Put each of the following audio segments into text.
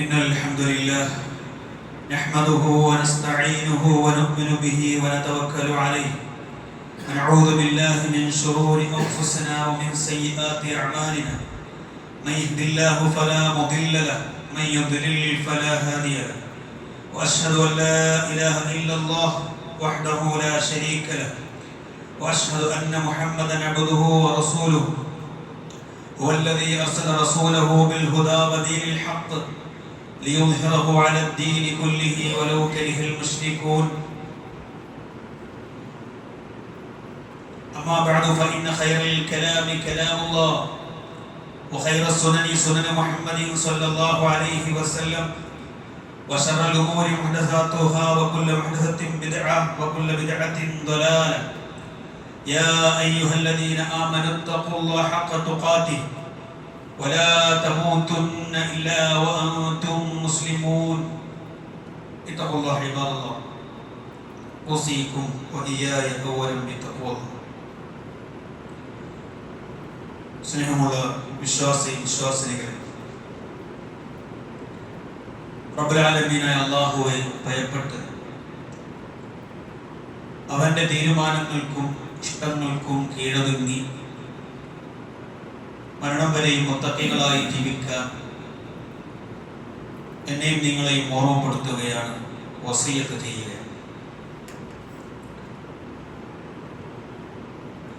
إن الحمد لله نحمده ونستعينه ونؤمن به ونتوكل عليه ونعوذ بالله من شرور أنفسنا ومن سيئات أعمالنا من يهد الله فلا مضل له من يضلل فلا هادي له وأشهد أن لا إله إلا الله وحده لا شريك له وأشهد أن محمدا عبده ورسوله هو الذي أرسل رسوله بالهدى ودين الحق ليظهره على الدين كله ولو كره المشركون أما بعد فإن خير الكلام كلام الله وخير السنن سنن محمد صلى الله عليه وسلم وشر الأمور محدثاتها وكل محدثة بدعة وكل بدعة ضلالة يا أيها الذين آمنوا اتقوا الله حق تقاته ولا تموتن إلا وأنتم مسلمون اتقوا الله عباد الله أوصيكم وإياي أولا بتقوى الله. സ്നേഹമുള്ള വിശ്വാസിനികളെ, റബ്ബുൽ ആലമീനായ അല്ലാഹുവെ ഭയപ്പെട്ട് അവന്റെ തീരുമാനങ്ങൾക്കും ഇഷ്ടങ്ങൾക്കും കീഴൊതുങ്ങി മരണം വരെയും മുത്തഖീകളായി ജീവിക്കാൻ എന്നെയും നിങ്ങളെയും ഓർമ്മപ്പെടുത്തുകയാണ്, വസിയ്യത്ത് ചെയ്യുകയാണ്.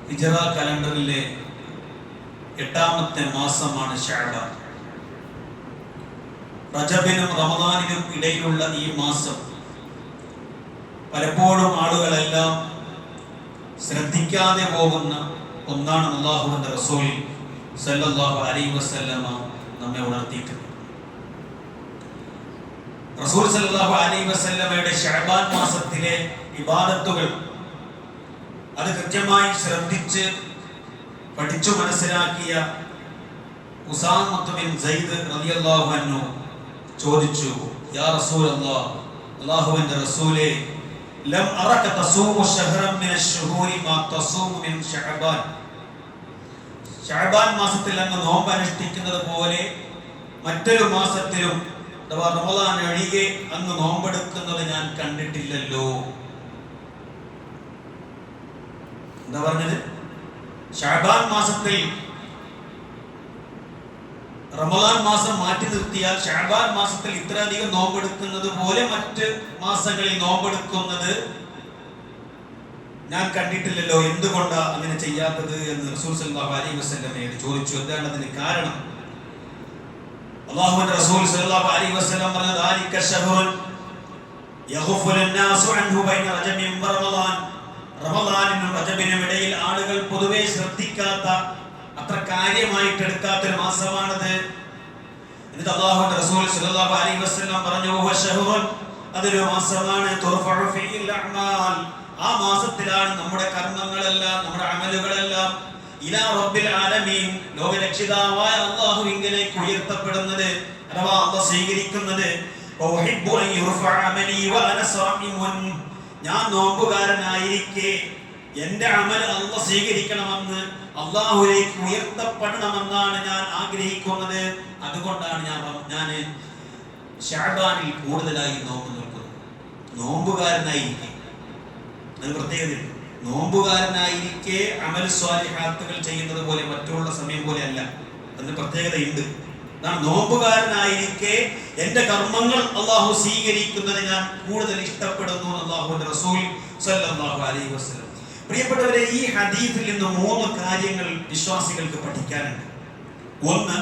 ഹിജ്റ കലണ്ടറിലെ 8ാമത്തെ മാസമാണ് ശഅബാൻ. റജബിനും റമദാനിനും ഇടയിലുള്ള ഈ മാസം പലപ്പോഴും ആളുകളെല്ലാം ശ്രദ്ധിക്കാതെ പോകുന്ന ഒന്നാണ്. അല്ലാഹുവിന്റെ റസൂൽ സല്ലല്ലാഹു അലൈഹി വസല്ലമ നമ്മെ ഉണർത്തിയിട്ടുണ്ട്. റസൂൽ സല്ലല്ലാഹു അലൈഹി വസല്ലമയുടെ ശഅബാൻ മാസത്തിലെ ഇബാദത്തുകൾ അത് കൃത്യമായി ശ്രദ്ധിച്ച് പഠിച്ചു മനസ്സിലാക്കിയ ഉസാമത്ത് ബിൻ സയ്യിദ് റളിയല്ലാഹു അൻഹു ചോദിച്ചു, യാ റസൂലല്ലാഹ്, അല്ലാഹുവിന്റെ റസൂലേ, ലം അറക തസൂമു ശഹറൻ മിന അശ്ശുഹൂരി മാ തസൂമു മിൻ ശഅബാൻ. ശഅബാൻ മാസത്തിൽ അങ്ങ് നോമ്പ് അനുഷ്ഠിക്കുന്നത് പോലെ മറ്റൊരു മാസത്തിലും അഥവാ റമളാൻ ഒഴികെ അങ്ങ് നോമ്പെടുക്കുന്നത് ഞാൻ കണ്ടിട്ടില്ലല്ലോ. എന്താ പറഞ്ഞത്? ശഅബാൻ മാസത്തിൽ റമളാൻ മാസം മാറ്റി നിർത്തിയാൽ ശഅബാൻ മാസത്തിൽ ഇത്രയധികം നോമ്പെടുക്കുന്നത് പോലെ മറ്റ് മാസങ്ങളിൽ നോമ്പെടുക്കുന്നത് ഞാൻ കണ്ടിട്ടില്ലല്ലോ, എന്തുകൊണ്ടാ അങ്ങനെ ചെയ്യാത്തത് എന്ന് റസൂൽ സല്ലല്ലാഹു അലൈഹി വസല്ലമയോട് ചോദിച്ചു. എന്താണ് അതിന് കാരണം? അല്ലാഹുവിന്റെ റസൂൽ സല്ലല്ലാഹു അലൈഹി വസല്ലം പറഞ്ഞു, ദാലിക ശഹ്റുൻ യഗ്ഫുലു അന്നാസു അൻഹു ബൈന റജബിൻ വറമളാൻ. റമളാനിനും റജബിനും ഇടയിൽ ആളുകൾ പൊതുവെ ശ്രദ്ധിക്കാത്ത, അത്ര കാര്യമായിട്ട് എടുക്കാത്ത ഒരു മാസമാണത്. എന്നിട്ട് അല്ലാഹുവിന്റെ റസൂൽ സല്ലല്ലാഹു അലൈഹി വസല്ലം പറഞ്ഞു, വഹുവ ശഹ്റുൻ, അതൊരു മാസമാണ് തുർഫഉ ഫീഹിൽ അഅ്മാൽ. ആ മാസത്തിലാണ് നമ്മുടെ കർമ്മങ്ങളെല്ലാം, നമ്മുടെ അമലുകളെല്ലാം ഇലാ റബ്ബിൽ ആലമീൻ, ലോകരക്ഷിതാവായ അല്ലാഹുവിലേക്ക് ഉയർത്തപ്പെടുന്നത്, അഥവാ അല്ലാഹു സ്വീകരിക്കുന്നത്. വഉഹിബ്ബു അൻ യുർഫഅ അമലി വഅന സായിമുൻ. ഞാൻ നോമ്പുകാരനായിരിക്കെ എന്റെ അമൽ അല്ലാഹു സ്വീകരിക്കണമെന്ന്, അല്ലാഹുവിലേക്ക് ഉയർത്തപ്പെടണമെന്നാണ് ഞാൻ ആഗ്രഹിക്കുന്നത്. അതുകൊണ്ടാണ് ഞാൻ ശഅബാനിൽ കൂടുതലായി നോമ്പ് നിൽക്കുന്നത്. നോമ്പുകാരനായിരിക്കെ, അത് പ്രത്യേകത, നോമ്പുകാരനായിരിക്കെ അമൽ സ്വാലിഹാത്തുകൾ ചെയ്യുന്നത് പോലെ മറ്റുള്ള സമയം പോലെ അല്ല. അതിന് പ്രത്യേകതയുണ്ട്. നോമ്പുകാരനായിരിക്കെ എന്റെ കർമ്മങ്ങൾ അല്ലാഹു സ്വീകരിക്കുന്നത് ഞാൻ കൂടുതൽ ഇഷ്ടപ്പെടുന്നു അല്ലാഹുവിന്റെ റസൂൽ സല്ലല്ലാഹു അലൈഹി വസല്ലം. പ്രിയപ്പെട്ടവരെ, ഈ ഹദീസിൽ നിന്ന് 3 കാര്യങ്ങൾ വിശ്വാസികൾക്ക് പഠിക്കാനുണ്ട്. ഒന്ന്,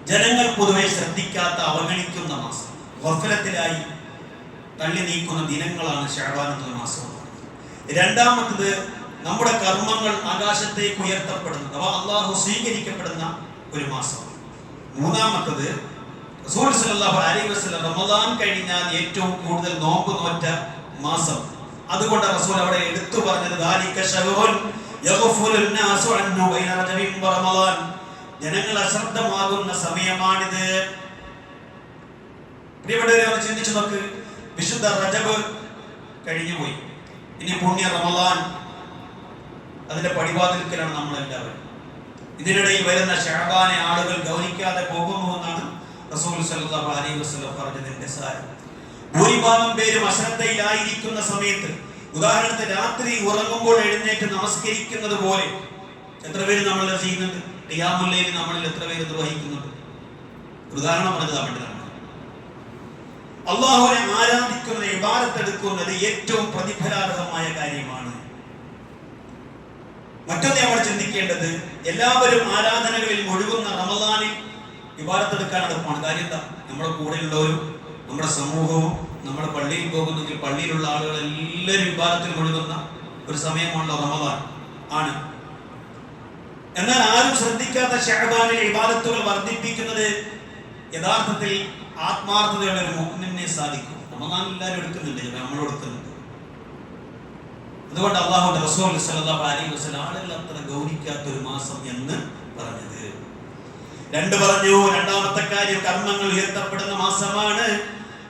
ജനങ്ങൾ പൊതുവെ ശ്രദ്ധിക്കാത്ത, അവഗണിക്കുന്ന മാസം, ഗഫലത്തിലായി തള്ളി നീക്കുന്ന ദിനങ്ങളാണ് ശഅബാൻ എന്ന മാസം. രണ്ടാമത്തത്, നമ്മുടെ കർമ്മങ്ങൾ ആകാശത്തേക്ക് ഉയർത്തപ്പെടുന്ന, അഥവാ അല്ലാഹു സ്വീകരിക്കപ്പെടുന്ന ഒരു മാസം. മൂന്നാമത്തത്, റസൂൽ സല്ലല്ലാഹു അലൈഹി വസല്ലം റമളാൻ കഴിഞ്ഞാൽ ഏറ്റവും കൂടുതൽ നോമ്പ് നോറ്റ മാസം. അതുകൊണ്ട് റസൂൽ അവിടെ എടുത്തു പറഞ്ഞത്, ദാലിക ശഹ്റുൻ യഗ്ഫുലു അന്നാസു അൻഹു ബൈന റജബിൻ വറമളാൻ. ജനങ്ങൾ അശ്രദ്ധമാകുന്ന സമയമാണിത്. പ്രിയപ്പെട്ടവരെ, ഒന്ന് ചിന്തിച്ചു നോക്ക്. വിശുദ്ധ റജബ് കഴിഞ്ഞുപോയി, ഇനി പുണ്യ റമളാൻ അതിന്റെ പടിവാതിൽക്കലാണ് നമ്മളെല്ലാവരും. ഇതിനിടയിൽ വരുന്ന ശഅബാനെ ആളുകൾ ഗൗനിക്കാതെ പോകുന്നു എന്നാണ് റസൂൽ സല്ലല്ലാഹു അലൈഹി വസല്ലം പറഞ്ഞതിന്റെ സാരം. ഭൂരിഭാഗം പേരും അശ്രദ്ധയിലായിരിക്കുന്ന സമയത്ത്, ഉദാഹരണത്തിന് രാത്രി ഉറങ്ങുമ്പോൾ എഴുന്നേറ്റ് നമസ്കരിക്കുന്നത് പോലെ എത്ര പേര് നമ്മൾ ചെയ്യുന്നുണ്ട്? ഖിയാമുൽ ലൈൽ നമ്മളിൽ എത്ര പേര് നിർവഹിക്കുന്നുണ്ട്? ഉദാഹരണം പറഞ്ഞതാണ് പണ്ഡിതന്മാർ. അള്ളാഹുവിനെ ആരാധിക്കുന്നത്, ഇബാദത്ത് എടുക്കുന്നത് ഏറ്റവും പ്രതിഫലാർഹമായ കാര്യമാണ്. മറ്റൊന്ന് നമ്മൾ ചിന്തിക്കേണ്ടത്, എല്ലാവരും ആരാധനകളിൽ മുഴുകുന്ന റമദാനിൽ ഇബാദത്ത് എടുക്കാൻ എളുപ്പമാണ്. കാര്യം എന്താ? നമ്മുടെ കൂടെയുള്ളവരും നമ്മുടെ സമൂഹവും, നമ്മുടെ പള്ളിയിൽ പോകുന്നെങ്കിൽ പള്ളിയിലുള്ള ആളുകൾ എല്ലാവരും ഇബാദത്തിൽ മുഴുകുന്ന ഒരു സമയമാണല്ലോ റമദാൻ ആണ്. എന്നാൽ ആരും ശ്രദ്ധിക്കാത്ത ശഅബാനിൽ ഇബാദത്തുകൾ വർദ്ധിപ്പിക്കുന്നത് യഥാർത്ഥത്തിൽ ആത്മാർത്ഥതയുള്ള ഒരു മുഅ്മിനെ സാധിക്കും. റമദാൻ എല്ലാവരും എടുക്കുന്നുണ്ട്, നമ്മൾ എടുക്കുന്നുണ്ട്. അതുകൊണ്ട് അല്ലാഹുവിന്റെ റസൂൽ സല്ലല്ലാഹു അലൈഹി വസല്ലം ആളുകൾ അത്ര ഗൗനിക്കാത്ത ഒരു മാസം എന്ന് പറഞ്ഞത്. പറഞ്ഞു, രണ്ടാമത്തെ കാര്യം കർമ്മങ്ങൾ ഉയർത്തപ്പെടുന്ന മാസമാണ്.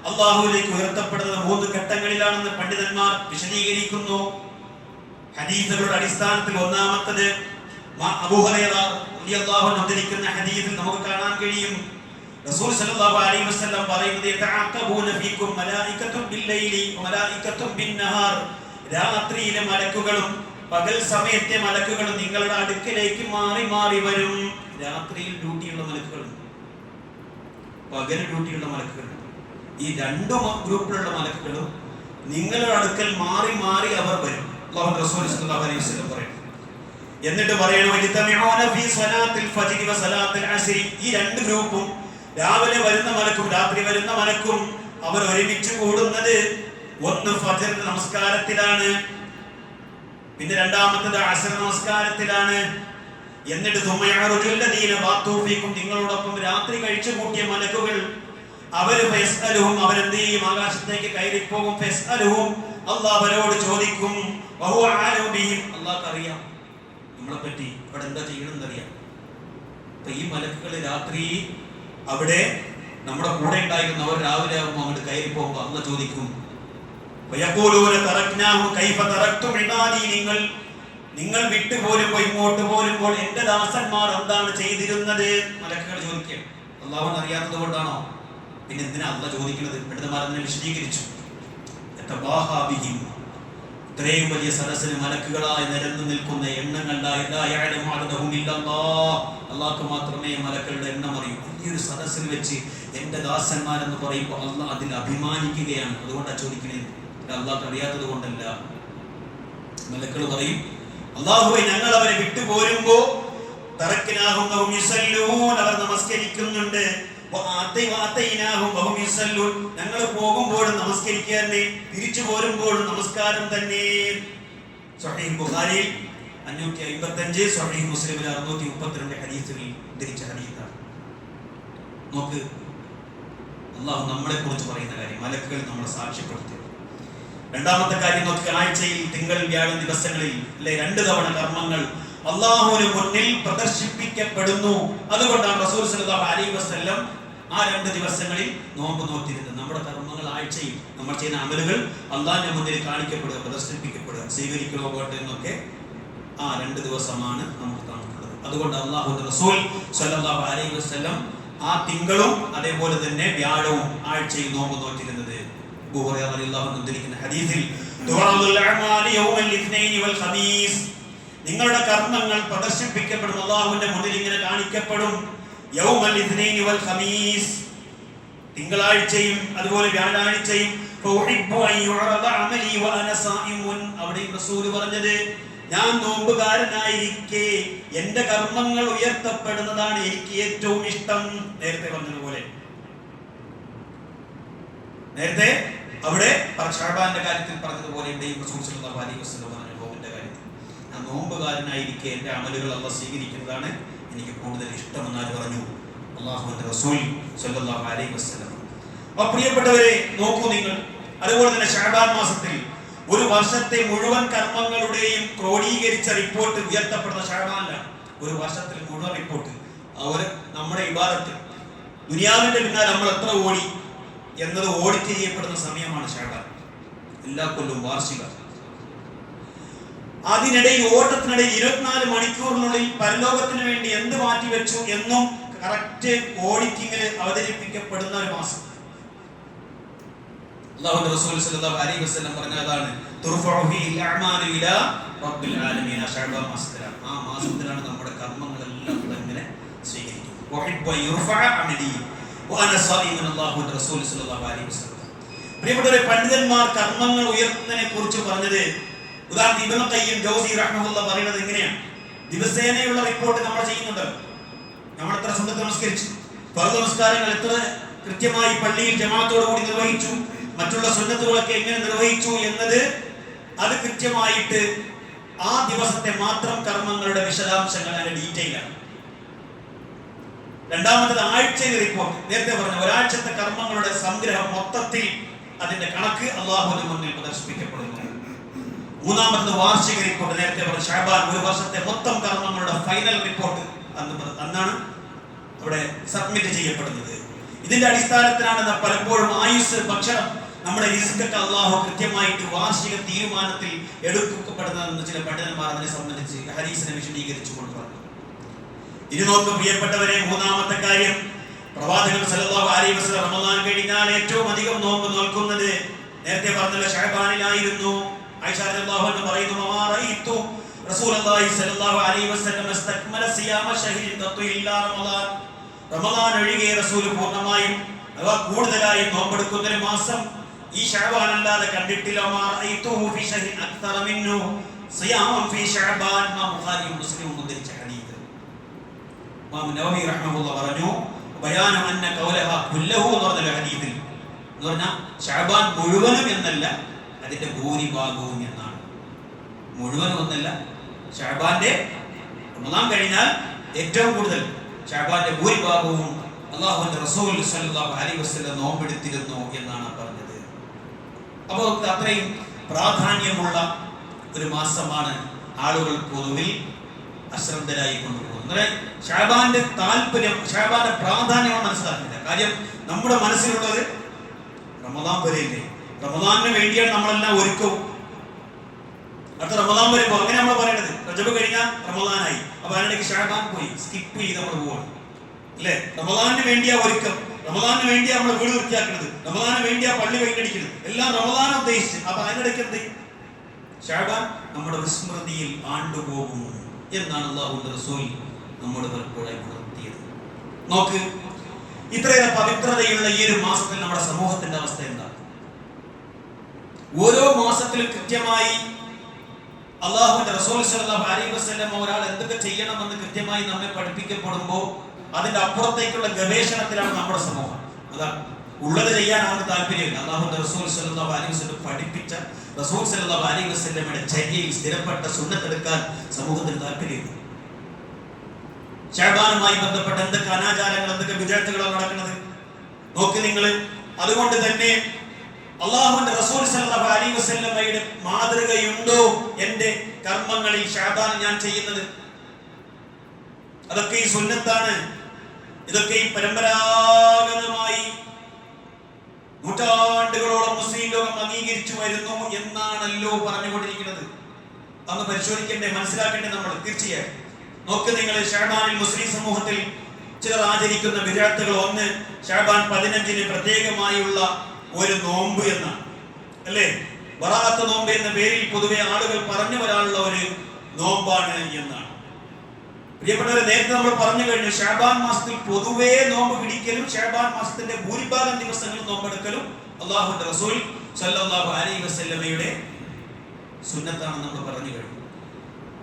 അല്ലാഹുവിലേക്ക് ഉയർത്തപ്പെടുന്നത് 3 ഘട്ടങ്ങളിലാണെന്ന് പണ്ഡിതന്മാർ വിശദീകരിക്കുന്നു. ഹദീസുകളുടെ അടിസ്ഥാനത്തിൽ ഒന്നാമത്തത് അബൂ ഹുറൈറ റളിയല്ലാഹു അൻഹു ഉദ്ധരിക്കുന്ന ഹദീസിൽ നമുക്ക് കാണാൻ കഴിയും. റസൂൽ സല്ലല്ലാഹു അലൈഹി വസല്ലം പറയുന്നത്, യതഅഖബൂന ഫീകും മലായികത്തുൻ ബില്ലൈലി വമലായികത്തുൻ ബിന്നഹാർ. രാത്രിയിലെ മലക്കുകളും പകൽ സമയത്തെ മലക്കുകളും നിങ്ങളുടെ അടുക്കലേക്ക് മാറി മാറി വരും. രാത്രിയിൽ ഡ്യൂട്ടിയുള്ള മലക്കുകളുണ്ട്, പകൽ ഡ്യൂട്ടിയുള്ള മലക്കുകളുണ്ട്. ഈ 2 ഗ്രൂപ്പിലുള്ള മലക്കുകളും നിങ്ങളുടെ അടുക്കൽ മാറി മാറി അവർ വരും. അല്ലാഹു റസൂൽ സല്ലല്ലാഹു അലൈഹി വസല്ലം പറയുന്നു. എന്നിട്ട് പറയണം, വജിതമിഊന ഫീ സ്വലാത്തിൽ ഫജ്രി വ സ്വലാത്തിൽ അസ്രി. ഈ 2 ഗ്രൂപ്പും, രാവിലെ വരുന്ന മലക്കും രാത്രി വരുന്ന മലക്കും, അവർ ഒരുമിച്ച് കൂടുന്നത് ഒന്ന് ഫജ്ർ നമസ്കാരത്തിലാണ്, പിന്നെ രണ്ടാമത്തേത് അസ്ർ നമസ്കാരത്തിലാണ്. എന്നിട്ട് നിങ്ങളോടൊപ്പം രാത്രി കഴിച്ചു കൂട്ടിയ മലക്കുകൾ അവരെന്ത് ചെയ്യും? ആകാശത്തേക്ക് കയറിപ്പോകും. അല്ലാഹ് അവരോട് ചോദിക്കും. അല്ലാഹ് അറിയാം നമ്മളെ പറ്റി, ഇവിടെ എന്താ ചെയ്യണമെന്ന് അറിയാം. അപ്പൊ ഈ മലക്കുകൾ രാത്രി അവിടെ നമ്മുടെ കൂടെ ഉണ്ടായിരുന്നവർ രാവിലെ ആകുമ്പോൾ അങ്ങോട്ട് കയറി പോകുമ്പോൾ അല്ലാഹ് ചോദിക്കും, നിങ്ങൾ വിട്ടുപോരുമ്പോൾ ഇങ്ങോട്ട് പോരുമ്പോൾ എന്റെ ദാസന്മാർ എന്താണ് ചെയ്തിരുന്നത്? മലക്കുകൾ ചോദിക്കുക. അല്ലാഹുവിനെ അറിയാത്തത് കൊണ്ടാണോ? പിന്നെ എന്തിനാ അല്ലാഹ് ചോദിക്കുന്നത്? പണ്ഡിതന്മാർ വിശദീകരിച്ചു. ഇത്രയും വലിയ സദസ്സിന് മലക്കുകളായി നിരന്നു നിൽക്കുന്ന അല്ലാഹുക്ക് മാത്രമേ മലക്കളുടെ എണ്ണം അറിയൂ. വലിയൊരു സദസ്സിൽ വെച്ച് എന്റെ ദാസന്മാരെന്ന് പറയുമ്പോൾ അല്ലാഹ് അതിൽ അഭിമാനിക്കുകയാണ്. അതുകൊണ്ടാണ് ചോദിക്കണേ, അല്ലാഹുക്ക് അറിയാത്തത് കൊണ്ടല്ല. മലക്കൾ പറയും, അല്ലാഹുവേ, ഞങ്ങൾ അവരെ വിട്ടുപോരുമ്പോ അവർ നമസ്കരിക്കുന്നുണ്ട്, ഞങ്ങൾ പോകുമ്പോഴും നമസ്കരിക്കാറുണ്ട്, തിരിച്ചു പോരുമ്പോഴും നമസ്കാരം തന്നെ. സ്വഹീഹ് ബുഖാരിയിൽ 555, സ്വഹീഹ് മുസ്ലിമിൽ 632 ഹദീസുകളിൽ ഉദ്ധരിച്ച ഹദീസാണ്. നോക്ക്, അല്ലാഹു നമ്മളെ കുറിച്ച് പറയുന്ന കാര്യം, മലക്കുകൾ നമ്മളെ സാക്ഷ്യപ്പെടുത്തി. രണ്ടാമത്തെ കാര്യം നോക്കി, ആഴ്ചയിൽ തിങ്കൾ വ്യാഴം ദിവസങ്ങളിൽ 2 തവണ കർമ്മങ്ങൾ അല്ലാഹുവിന് മുന്നിൽ പ്രദർശിപ്പിക്കപ്പെടുന്നു. അതുകൊണ്ടാണ് റസൂൽ സല്ലല്ലാഹു അലൈഹി വസല്ലം ആ 2 ദിവസങ്ങളിൽ നോമ്പ് നോറ്റിരുന്നത്. നമ്മുടെ കർമ്മങ്ങൾ, ആഴ്ചയിൽ നമ്മൾ ചെയ്യുന്ന അമലുകൾ അല്ലാഹുവിന്റെ മുന്നിൽ കാണിക്കപ്പെടുക, പ്രദർശിപ്പിക്കപ്പെടുക, സ്വീകരിക്കണോ പോട്ടെ എന്നൊക്കെ ആ 2 ദിവസമാണ് നമുക്ക് കാണുന്നത്. അതുകൊണ്ട് അല്ലാഹുവിന്റെ റസൂൽ സല്ലല്ലാഹു അലൈഹി വസല്ലം ആ തിങ്കളും അതേപോലെ തന്നെ വ്യാഴവും ആഴ്ചയിൽ നോമ്പ് നോറ്റിരുന്നത്. നിങ്ങളുടെ കർമ്മങ്ങൾ പ്രദർശിപ്പിക്കപ്പെടും, അല്ലാഹുവിന്റെ മുന്നിൽ ഇങ്ങനെ കാണിക്കപ്പെടും. യൗമൽ ഇത്നൈനി വൽ ഖമീസ്, തിങ്കളാഴ്ചയും അതുപോലെ വ്യാഴാഴ്ചയും. അവിടെ റസൂൽ പറഞ്ഞത്, ഞാൻ നോമ്പുകാരനായിരിക്കെ എന്റെ കർമ്മങ്ങൾ ഉയർത്തപ്പെടുന്നതാണ് എനിക്ക് ഏറ്റവും ഇഷ്ടം. നേരത്തെ പറഞ്ഞതുപോലെ, നേരത്തെ അവിടെ ഷഅബാന്റെ കാര്യത്തിൽ പറഞ്ഞതുപോലെ ഇവിടെയും റസൂൽ സല്ലല്ലാഹു അലൈഹി വസല്ലം പറഞ്ഞ നോമ്പിന്റെ കാര്യത്തിൽ, ഞാൻ നോമ്പുകാരനായിരിക്കെ എന്റെ അമലുകൾ അല്ലാഹ് സ്വീകരിക്കുന്നതാണ് എനിക്ക് കൂടുതൽ ഇഷ്ടമെന്നാണ് പറഞ്ഞു അല്ലാഹുവിന്റെ റസൂൽ സല്ലല്ലാഹു അലൈഹി വസല്ലം. അപ്പോൾ പ്രിയപ്പെട്ടവരെ, നോക്കൂ നിങ്ങൾ, അതുപോലെ തന്നെ ഷഅബാൻ മാസത്തിൽ ഒരു വർഷത്തെ മുഴുവൻ കർമ്മങ്ങളുടെയും ക്രോഡീകരിച്ച റിപ്പോർട്ട് ഉയർത്തപ്പെടുന്ന ഷഅബാനിലാണ്. ഒരു വർഷത്തിൽ മുഴുവൻ റിപ്പോർട്ട് നമ്മുടെ ഇബാദത്ത്, ദുനിയാവിന്റെ പിന്നാലെ നമ്മൾ എത്ര ഓടി എന്നത് ഓഡിറ്റ് ചെയ്യപ്പെടുന്ന സമയമാണ് ഷഅബാൻ. എല്ലാ കൊല്ലവും വാർഷിക. അതിനിടയിൽ, ഓട്ടത്തിനിടയിൽ 24 മണിക്കൂറിനുള്ളിൽ പരലോകത്തിന് വേണ്ടി എന്ത് മാറ്റിവെച്ചു എന്നും കറക്റ്റ് ഓഡിറ്റിംഗിൽ അവതരിപ്പിക്കപ്പെടുന്ന ഒരു മാസം. അല്ലാഹുവിന്റെ റസൂൽ സല്ലല്ലാഹു അലൈഹി വസല്ലം പറഞ്ഞതാണ് തുർഫഉ ഫീൽ അഅമാലു ഇലാ റബ്ബിൽ ആലമീൻ. ശഅബാൻ മാസത്തിലാണ്, ആ മാസത്തിലാണ് നമ്മുടെ കർമ്മങ്ങളെല്ലാം അങ്ങനെ സ്വീകരിക്കുന്നത്. വഹിബ്ബ യുർഫഅ അമലി വഅന സലീമൻ അല്ലാഹുവിന്റെ റസൂൽ സല്ലല്ലാഹു അലൈഹി വസല്ലം. പ്രിയപ്പെട്ടവരെ, പണ്ഡിതന്മാർ കർമ്മങ്ങൾ ഉയർത്തുന്നതിനെ കുറിച്ച് പറഞ്ഞത്, ഉദാഹരണത്തിന് ഇബ്നു ഖയ്യിം ജൗസി റഹ്മഹുല്ലാഹ് പറയുന്നത് എങ്ങനെയാണ്? ദിവസേനയുള്ള റിപ്പോർട്ട് നമ്മൾ ചെയ്യുന്നുണ്ടല്ലോ. നമ്മൾ എത്ര സുന്നത്ത് നമസ്കരിച്ചു, ഫർദ് നമസ്കാരങ്ങൾ എത്ര കൃത്യമായി പള്ളിയിൽ ജമാഅത്തോടു കൂടി നിർവഹിച്ചു, മറ്റുള്ള സുന്നത്തുകളൊക്കെ എങ്ങനെ നിർവഹിച്ചു എന്നത്, അത് കൃത്യമായിട്ട് ആ ദിവസത്തെ മാത്രം കർമ്മങ്ങളുടെ വിശദാംശങ്ങൾ, അതിന്റെ ഡീറ്റെയിൽ ആണ്. രണ്ടാമത്തത് ആഴ്ചയിലെ റിപ്പോർട്ട്. നേരത്തെ പറഞ്ഞ ഒരാഴ്ചത്തെ കർമ്മങ്ങളുടെ സംഗ്രഹം, മൊത്തത്തിൽ അതിന്റെ കണക്ക് അല്ലാഹുവിന്റെ മുന്നിൽ പ്രദർശിപ്പിക്കപ്പെടുന്നു. മൂന്നാമത്തത് വാർഷിക റിപ്പോർട്ട്. നേരത്തെ പറഞ്ഞ ശഅബാൻ, ഒരു വർഷത്തെ മൊത്തം കർമ്മങ്ങളുടെ ഫൈനൽ റിപ്പോർട്ട് അന്നാണ് അവിടെ സബ്മിറ്റ് ചെയ്യപ്പെടുന്നത്. ഇതിന്റെ അടിസ്ഥാനത്തിലാണ് പലപ്പോഴും ആയുസ്, ഭക്ഷണം, നമ്മുടെ റിസ്കൊക്കെ അല്ലാഹു കൃത്യമായിട്ട് വാർഷിക തീരുമാനത്തിൽ എടുക്കപ്പെടുന്നതെന്ന് ചില പണ്ഡിതന്മാർ അതിനെ സംബന്ധിച്ച് ഹദീസിനെ വിശദീകരിച്ചുകൊണ്ട് പറഞ്ഞു. ഇനി നോക്ക് പ്രിയപ്പെട്ടവരെ, മൂന്നാമത്തെ കാര്യം, പ്രവാചകൻ സല്ലല്ലാഹു അലൈഹി വസല്ലം റമദാൻ കഴിഞ്ഞാൽ ഏറ്റവും അധികം നോമ്പ് നോക്കുന്നത് നേരത്തെ പറഞ്ഞല്ലോ ശഅബാനിലായിരുന്നു. ആയിഷ റളിയല്ലാഹു അൻഹ പറയുന്നു, മമാ റഅയ്തു റസൂലുള്ളാഹി സല്ലല്ലാഹു അലൈഹി വസല്ലം ഇസ്തക്മല സിയാമ ശഹ്രിൻ ഖത്തു ഇല്ലാ റമദാൻ. റമദാൻ ഒഴികെ റസൂൽ പൂർണ്ണമായും കൂടുതലായി നോമ്പെടുക്കുന്ന ഒരു മാസം ഈ ശഅബാൻ അല്ലാതെ കണ്ടിട്ടില്ല. മമാ റഅയ്തുഹു ഫീ ശഹ്രിൻ അക്തറ മിൻഹു സിയാമൻ ഫീ ശഅബാൻ. ബുഖാരിയും മുസ്ലിമും ഉദ്ധരിച്ച ഹദീസ്. ഇമാം നവവി റഹ്മഹുല്ലാഹ് പറഞ്ഞു, ബയാനു അന്ന ഖൗലഹ കുല്ലഹു എന്ന് പറഞ്ഞ ഹദീസിൽ എന്ന് പറഞ്ഞാൽ ശഅബാൻ മുഴുവനും എന്നല്ല, അതിന്റെ ഭൂരിഭാഗവും എന്നാണ്. മുഴുവനും എന്നല്ല, ശഅബാന്റെ റമദാൻ കഴിഞ്ഞാൽ ഏറ്റവും കൂടുതൽ ശഅബാന്റെ ഭൂരിഭാഗവും അല്ലാഹുവിന്റെ റസൂൽ സല്ലല്ലാഹു അലൈഹി വസല്ലം നോമ്പെടുത്തിരുന്നു എന്നാണ് പറഞ്ഞത്. അപ്പോൾ അത്രയും പ്രാധാന്യമുള്ള ഒരു മാസമാണ് ആളുകൾ പൊതുവിൽ അശ്രദ്ധരായി കൊണ്ടുപോകുന്നത്. ശഅബാന്റെ താല്പര്യം, ശഅബാന്റെ പ്രാധാന്യമാണ് മനസ്സിലാക്കില്ല. കാര്യം നമ്മുടെ മനസ്സിലുള്ളത് റമദാൻ വരെയില്ലേ, റമദാനിന് വേണ്ടിയാണ് നമ്മളെല്ലാം ഒരുക്കവും. അടുത്ത റമദാൻ വരുമ്പോൾ അങ്ങനെ നമ്മൾ പറയണത്, റജബ് കഴിഞ്ഞാൽ റമദാനായി, അപ്പൊ അതിനിടയ്ക്ക് ശഅബാൻ പോയി, സ്കിപ്പ് ചെയ്ത് നമ്മൾ പോവാണ് അല്ലെ. റമദാനിന് വേണ്ടിയാ ഒരുക്കം, റമദാനിന് വേണ്ടിയാ നമ്മൾ വീട് വൃത്തിയാക്കുന്നത്, റമദാനിന് വേണ്ടിയാ പള്ളി വൈകടിക്കുന്നത്, എല്ലാം റമദാനെ ഉദ്ദേശിച്ച്. അപ്പൊ അതിനിടയ്ക്ക് എന്ത്, ശഅബാൻ നമ്മുടെ വിസ്മൃതിയിൽ ആണ്ടുപോകും എന്നാണ് അല്ലാഹുവിന്റെ റസൂൽ നമ്മോട് പലപ്പോഴായി ഉണർത്തിയത്. നോക്ക്, ഇത്രയേറെ പവിത്രതയുള്ള ഈ ഒരു മാസത്തിൽ നമ്മുടെ സമൂഹത്തിന്റെ അവസ്ഥ എന്താ? ഓരോ മാസത്തിലും കൃത്യമായി അല്ലാഹുവിന്റെ റസൂൽ സല്ലല്ലാഹു അലൈഹി വസല്ലം ഒരാൾ എന്തൊക്കെ ചെയ്യണമെന്ന് കൃത്യമായി നമ്മെ പഠിപ്പിക്കപ്പെടുമ്പോൾ അതിന്റെ അപ്പുറത്തേക്കുള്ള ഗവേഷണത്തിലാണ് നമ്മുടെ സമൂഹം. അതാ ഉള്ളത് ചെയ്യാൻ അവർക്ക് താല്പര്യമില്ല. അല്ലാഹുവിന്റെ റസൂൽ സല്ലല്ലാഹു അലൈഹി വസല്ലം പഠിപ്പിച്ച, റസൂൽ സല്ലല്ലാഹു അലൈഹി വസല്ലമയുടെ ചര്യയിൽ സ്ഥിരപ്പെട്ട സുന്നത്തെടുക്കാൻ സമൂഹത്തിന് താല്പര്യമില്ല. ശഅബാനുമായി ബന്ധപ്പെട്ട എന്തൊക്കെ അനാചാരങ്ങൾ, എന്തൊക്കെ വിദഗ്ധകളാണ് നടക്കുന്നത് നോക്കി നിങ്ങൾ. അതുകൊണ്ട് തന്നെ അല്ലാഹുവിന്റെ റസൂൽ സല്ലല്ലാഹു അലൈഹി വസല്ലമയുടെ മാതൃകയുണ്ടോ എന്റെ കർമ്മങ്ങളിൽ ശഅബാൻ ഞാൻ ചെയ്യുന്നത്? അതൊക്കെ ഈ സുന്നത്താണ്, ഇതൊക്കെ ഈ പരമ്പരാഗതമായി നൂറ്റാണ്ടുകളോളം മുസ്ലിം ലോകം അംഗീകരിച്ചു വരുന്നു എന്നാണല്ലോ പറഞ്ഞുകൊണ്ടിരിക്കുന്നത്. അന്ന് പരിശോധിക്കണ്ടേ, മനസ്സിലാക്കണ്ടേ നമ്മൾ തീർച്ചയായും. നോക്ക് നിങ്ങൾ, ശഅബാനിൽ മുസ്ലിം സമൂഹത്തിൽ ചിലർ ആചരിക്കുന്ന ബിദ്അത്തുകൾ, ഒന്ന് ശഅബാൻ 15-ന് പ്രത്യേകമായുള്ള ഒരു നോമ്പ് എന്നാണ് അല്ലേ. ബറാഅത്ത് നോമ്പ് എന്ന പേരിൽ പൊതുവെ ആളുകൾ പറഞ്ഞു വരാനുള്ള ഒരു നോമ്പാണ് എന്നാണ്. പ്രിയപ്പെട്ടവരെ, നേരത്തെ നമ്മൾ പറഞ്ഞു കഴിഞ്ഞു, ശഅബാൻ മാസത്തിൽ പൊതുവേ നോമ്പ് പിടിക്കലും ശഅബാൻ മാസത്തിന്റെ ഭൂരിഭാഗം ദിവസങ്ങളും നോമ്പെടുക്കലും അല്ലാഹുവിന്റെ റസൂൽ സല്ലല്ലാഹു അലൈഹി വസല്ലമയുടെ സുന്നത്താണ് നമ്മൾ പറഞ്ഞു കഴിഞ്ഞു.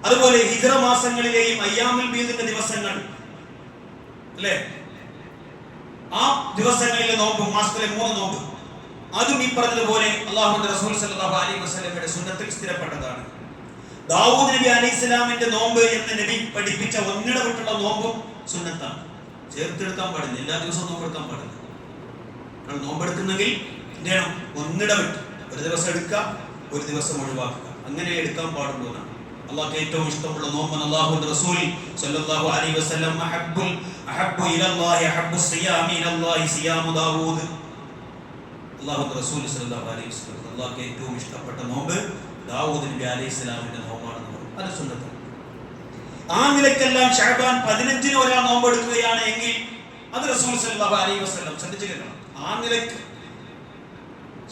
അതുപോലെ ഹിജ്റ മാസങ്ങളിലെയും അയ്യാമുൽ ബീദിന്റെ ദിവസങ്ങൾ അല്ലേ, ആ ദിവസങ്ങളിലെ നോമ്പ്, മാസത്തിലെ 3 നോമ്പ്, അതും ഈ പറഞ്ഞതുപോലെ അല്ലാഹുവിന്റെ റസൂൽ സല്ലല്ലാഹു അലൈഹി വസല്ലമയുടെ സുന്നത്തിൽ സ്ഥിരപ്പെട്ടതാണ്. ദാവൂദ് നബി അലൈഹിസ്സലാമിന്റെ നോമ്പ് എന്ന് നബി പഠിപ്പിച്ച ഒന്നിടവിട്ടുള്ള നോമ്പും സുന്നത്താണ്. ചേർത്തെടുക്കാൻ പാടില്ല, എല്ലാ ദിവസവും നോമ്പെടുക്കാൻ പാടില്ല. നമ്മൾ നോമ്പെടുക്കുന്നെങ്കിൽ എന്ത് ചെയ്യണം? ഒന്നിടവിട്ട് ഒരു ദിവസം എടുക്കുക, ഒരു ദിവസം ഒഴിവാക്കുക, അങ്ങനെ എടുക്കാൻ പാടുള്ളൂ എന്നാണ്. അല്ലാഹുവിന് ഏറ്റവും ഇഷ്ടമുള്ള നോമ്പാണ് അല്ലാഹുവിന്റെ റസൂൽ സല്ലല്ലാഹു അലൈഹി വസല്ലം അഹബ്ബു ഇലല്ലാഹി അഹബ്ബു സിയാമി ഇലല്ലാഹി സിയാമു ദാവൂദ്. അല്ലാഹുവിന്റെ റസൂൽ സല്ലല്ലാഹു അലൈഹി വസല്ലം അല്ലാഹുവിന് ഏറ്റവും ഇഷ്ടപ്പെട്ട നോമ്പ് ദാവൂദ് നബി അലൈഹിസ്സലാമിന്റെ നോമ്പാണെന്ന് പറഞ്ഞു. അത് സുന്നത്താണ്. ആ നിലയ്ക്കെല്ലാം ശഅബാൻ 15-ന് ഒരാൾ നോമ്പെടുക്കുകയാണ് എങ്കിൽ അത് റസൂൽ സല്ലല്ലാഹു അലൈഹി വസല്ലം ശ്രദ്ധിച്ചു കേൾക്കണം. ആ നിലയ്ക്ക്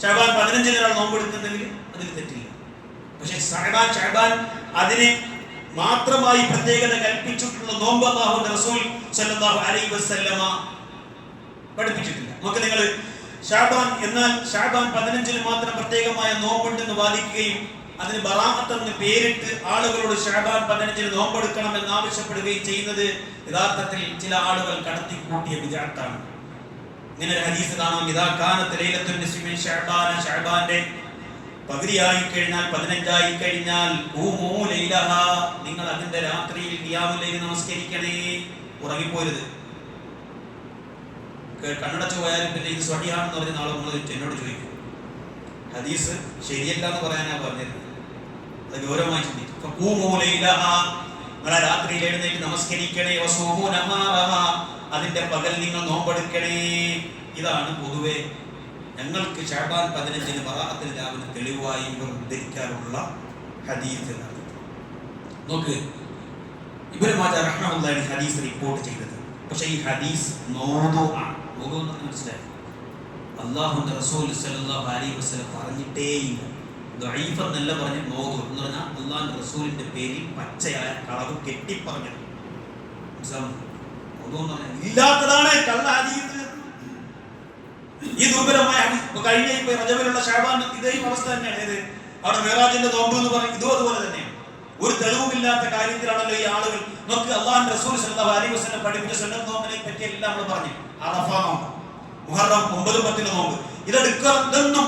ശഅബാൻ 15 ഒരാൾ നോമ്പെടുക്കുന്നെങ്കിൽ അതിൽ തെറ്റില്ല. പക്ഷെ ശഅബാൻ അതിന് മാത്രമായി പ്രത്യേകത കൽപ്പിച്ചിട്ടുള്ള നോമ്പ് അല്ലാഹുവിന്റെ റസൂൽ സല്ലല്ലാഹു അലൈഹി വസല്ലമ പഠിപ്പിച്ചിട്ടില്ല. നമുക്ക് നിങ്ങൾ ശഅബാൻ 15 മാത്രം പ്രത്യേകമായ നോമ്പുണ്ടെന്ന് വാദിക്കുകയും അതിന് ബറാഅത്ത് എന്ന് പേരിട്ട് ആളുകളോട് ശഅബാൻ 15 നോമ്പെടുക്കണം എന്ന് ആവശ്യപ്പെടുകയും ചെയ്യുന്നത് യഥാർത്ഥത്തിൽ ചില ആളുകൾ കടത്തിക്കൂട്ടിയ ബിദ്അത്താണ്. ഇങ്ങനെ ഒരു ഹദീസ് കാണാം, ഇദാ കാനത്ത് ലൈലത്തുൻ നിസ്ഫി മിൻ ശഅബാൻ, ശഅബാന്റെ പകുതിയായി കഴിഞ്ഞാൽ 15 കഴിഞ്ഞാൽ ഖൂമൂ ലൈലഹ, നിങ്ങൾ അതിന്റെ രാത്രിയിൽ ഖിയാമുൽ ലൈൽ നമസ്കരിക്കണേ. ഉറങ്ങിപ്പോരുത്. കണ്ണടച്ചു പോയാലും പിന്നെ ഇത് സ്വഹിയാണെന്ന് പറഞ്ഞ നാളെ നിങ്ങൾ എന്നോട് ചോദിക്കും. ഹദീസ് ശരിയല്ല എന്ന് പറയാനാ പറഞ്ഞത്. അത് ഗൗരവമായി ചിന്തിക്കും. ഖൂമൂ ലൈലഹ, നിങ്ങളെ രാത്രിയിൽ എഴുന്നേറ്റ് നമസ്കരിക്കണേ. വസൂമൂ നഹാറഹ, അതിന്റെ പകൽ നിങ്ങൾ നോമ്പെടുക്കണേ. ഇതാണ് പൊതുവെ ഞങ്ങൾക്ക് ശഅബാൻ 15 ബറാഅത്തിന് രാവിലെ തെളിവായി ഇവർ ഉദ്ധരിക്കാറുള്ള ഹദീസ്. നോക്ക്, ഇബ്നു മാജാ റഹ്മത്തുള്ളാഹി ഹദീസ് റിപ്പോർട്ട് ചെയ്തത്. പക്ഷേ ഈ ഹദീസ് മൗദൂഅാണ്. മൗദൂഅ് എന്ന് മനസ്സിലായി, അല്ലാഹുവിന്റെ റസൂൽ സല്ലല്ലാഹു അലൈഹി വസല്ലം പറഞ്ഞിട്ടേയില്ല. ദഈഫ് എന്നല്ല പറഞ്ഞ, മൗദൂഅ് എന്ന് പറഞ്ഞാൽ അല്ലാഹുവിന്റെ റസൂലിന്റെ പേരിൽ പച്ചയായ കളവ് കെട്ടി പറഞ്ഞത്. മനസ്സിലാവുന്നു? മൗദൂഅ് എന്ന് പറഞ്ഞാൽ ഇല്ലാത്തതാണ്, കള്ള ഹദീസ്. ഈ ദുർബലമായ കഴിഞ്ഞ റജബിലുള്ള ശഅബാൻ ഇതേ അവസ്ഥ തന്നെയാണ്. അവിടെ മിറാജിന്റെ നോമ്പ് എന്ന് പറയും, ഇതും അതുപോലെ തന്നെയാണ്. ഒരു തെളിവുമില്ലാത്ത കാര്യത്തിലാണല്ലോ ഈ ആളുകൾ. നോക്ക്, അല്ലാഹുവിന്റെ റസൂൽ സല്ലല്ലാഹു അലൈഹി വസല്ലം പഠിപ്പിച്ച സുന്നത്ത് നോമ്പിനെ പറ്റി എല്ലാം നമ്മൾ പറഞ്ഞു. അറഫ നോമ്പ്, മുഹറം 9, 10 നോമ്പ്, ഇതൊന്നും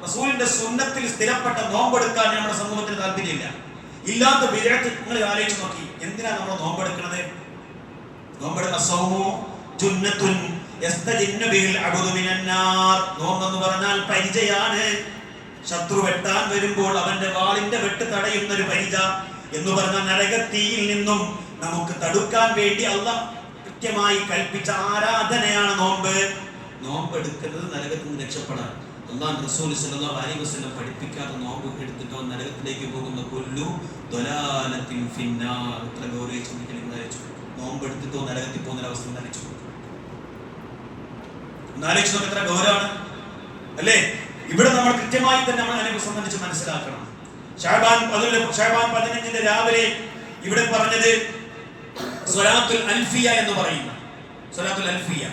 റസൂലിന്റെ സുന്നത്തിൽ സ്ഥിരപ്പെട്ട നോമ്പെടുക്കാൻ നമ്മുടെ സമൂഹത്തിന് താല്പര്യമില്ല. ഇല്ലാത്ത ബിദ്അത്ത് നിങ്ങൾ ആലോചിച്ച് നോക്കി. എന്തിനാ നമ്മൾ നോമ്പെടുക്കുന്നത്? നോമ്പെടുക്കുന്ന സൗമു ജുന്നത്തുൻ യസ്തജിന്നു ബിൽ അബ്ദു മിനന്നാർ. നോമ്പെന്ന് പറഞ്ഞാൽ പരിചയാണ്. ശത്രു വെട്ടാൻ വരുമ്പോൾ അവന്റെ വാളിന്റെ വെട്ട് തടയുന്ന ഒരു പരിച എന്ന് പറഞ്ഞ നരകത്തീയിൽ നിന്നും നമുക്ക് തടുക്കാൻ വേണ്ടി അല്ലാഹ് കൃത്യമായി കൽപ്പിച്ച ആരാധനയാണ് നോമ്പ്. നോമ്പെടുക്കുന്നത് നരകത്തിൽ നിന്ന് രക്ഷപ്പെടാൻ. അല്ലാഹുവിന്റെ റസൂൽ സല്ലല്ലാഹു അലൈഹി വസല്ലം പഠിപ്പിക്കാത്ത നോമ്പ് എടുത്തിട്ടോ നരകത്തിലേക്ക് പോകുന്ന കൊല്ലു ദലാലത്തിൻ ഫിന്നാർ. ഇത്ര ഗൗരവിച്ച് ചിന്തിക്കണമെന്ന് നോമ്പെടുത്തിട്ടോ നരകത്തിൽ പോകുന്ന അവസ്ഥ നരച്ചു. നാലേക്ഷണം എത്ര ഗൗരവമാണ് അല്ലേ? ഇവിടെ നമ്മൾ കൃത്യമായി തന്നെ നമ്മൾ അതിനെ സംബന്ധിച്ച് മനസ്സിലാക്കണം. ശഅബാൻ 15 രാവിലെ ഇവിടെ പറഞ്ഞത് സ്വലാത്തുൽ അൽഫിയ എന്ന് പറയുന്ന സ്വലാത്തുൽ അൽഫിയ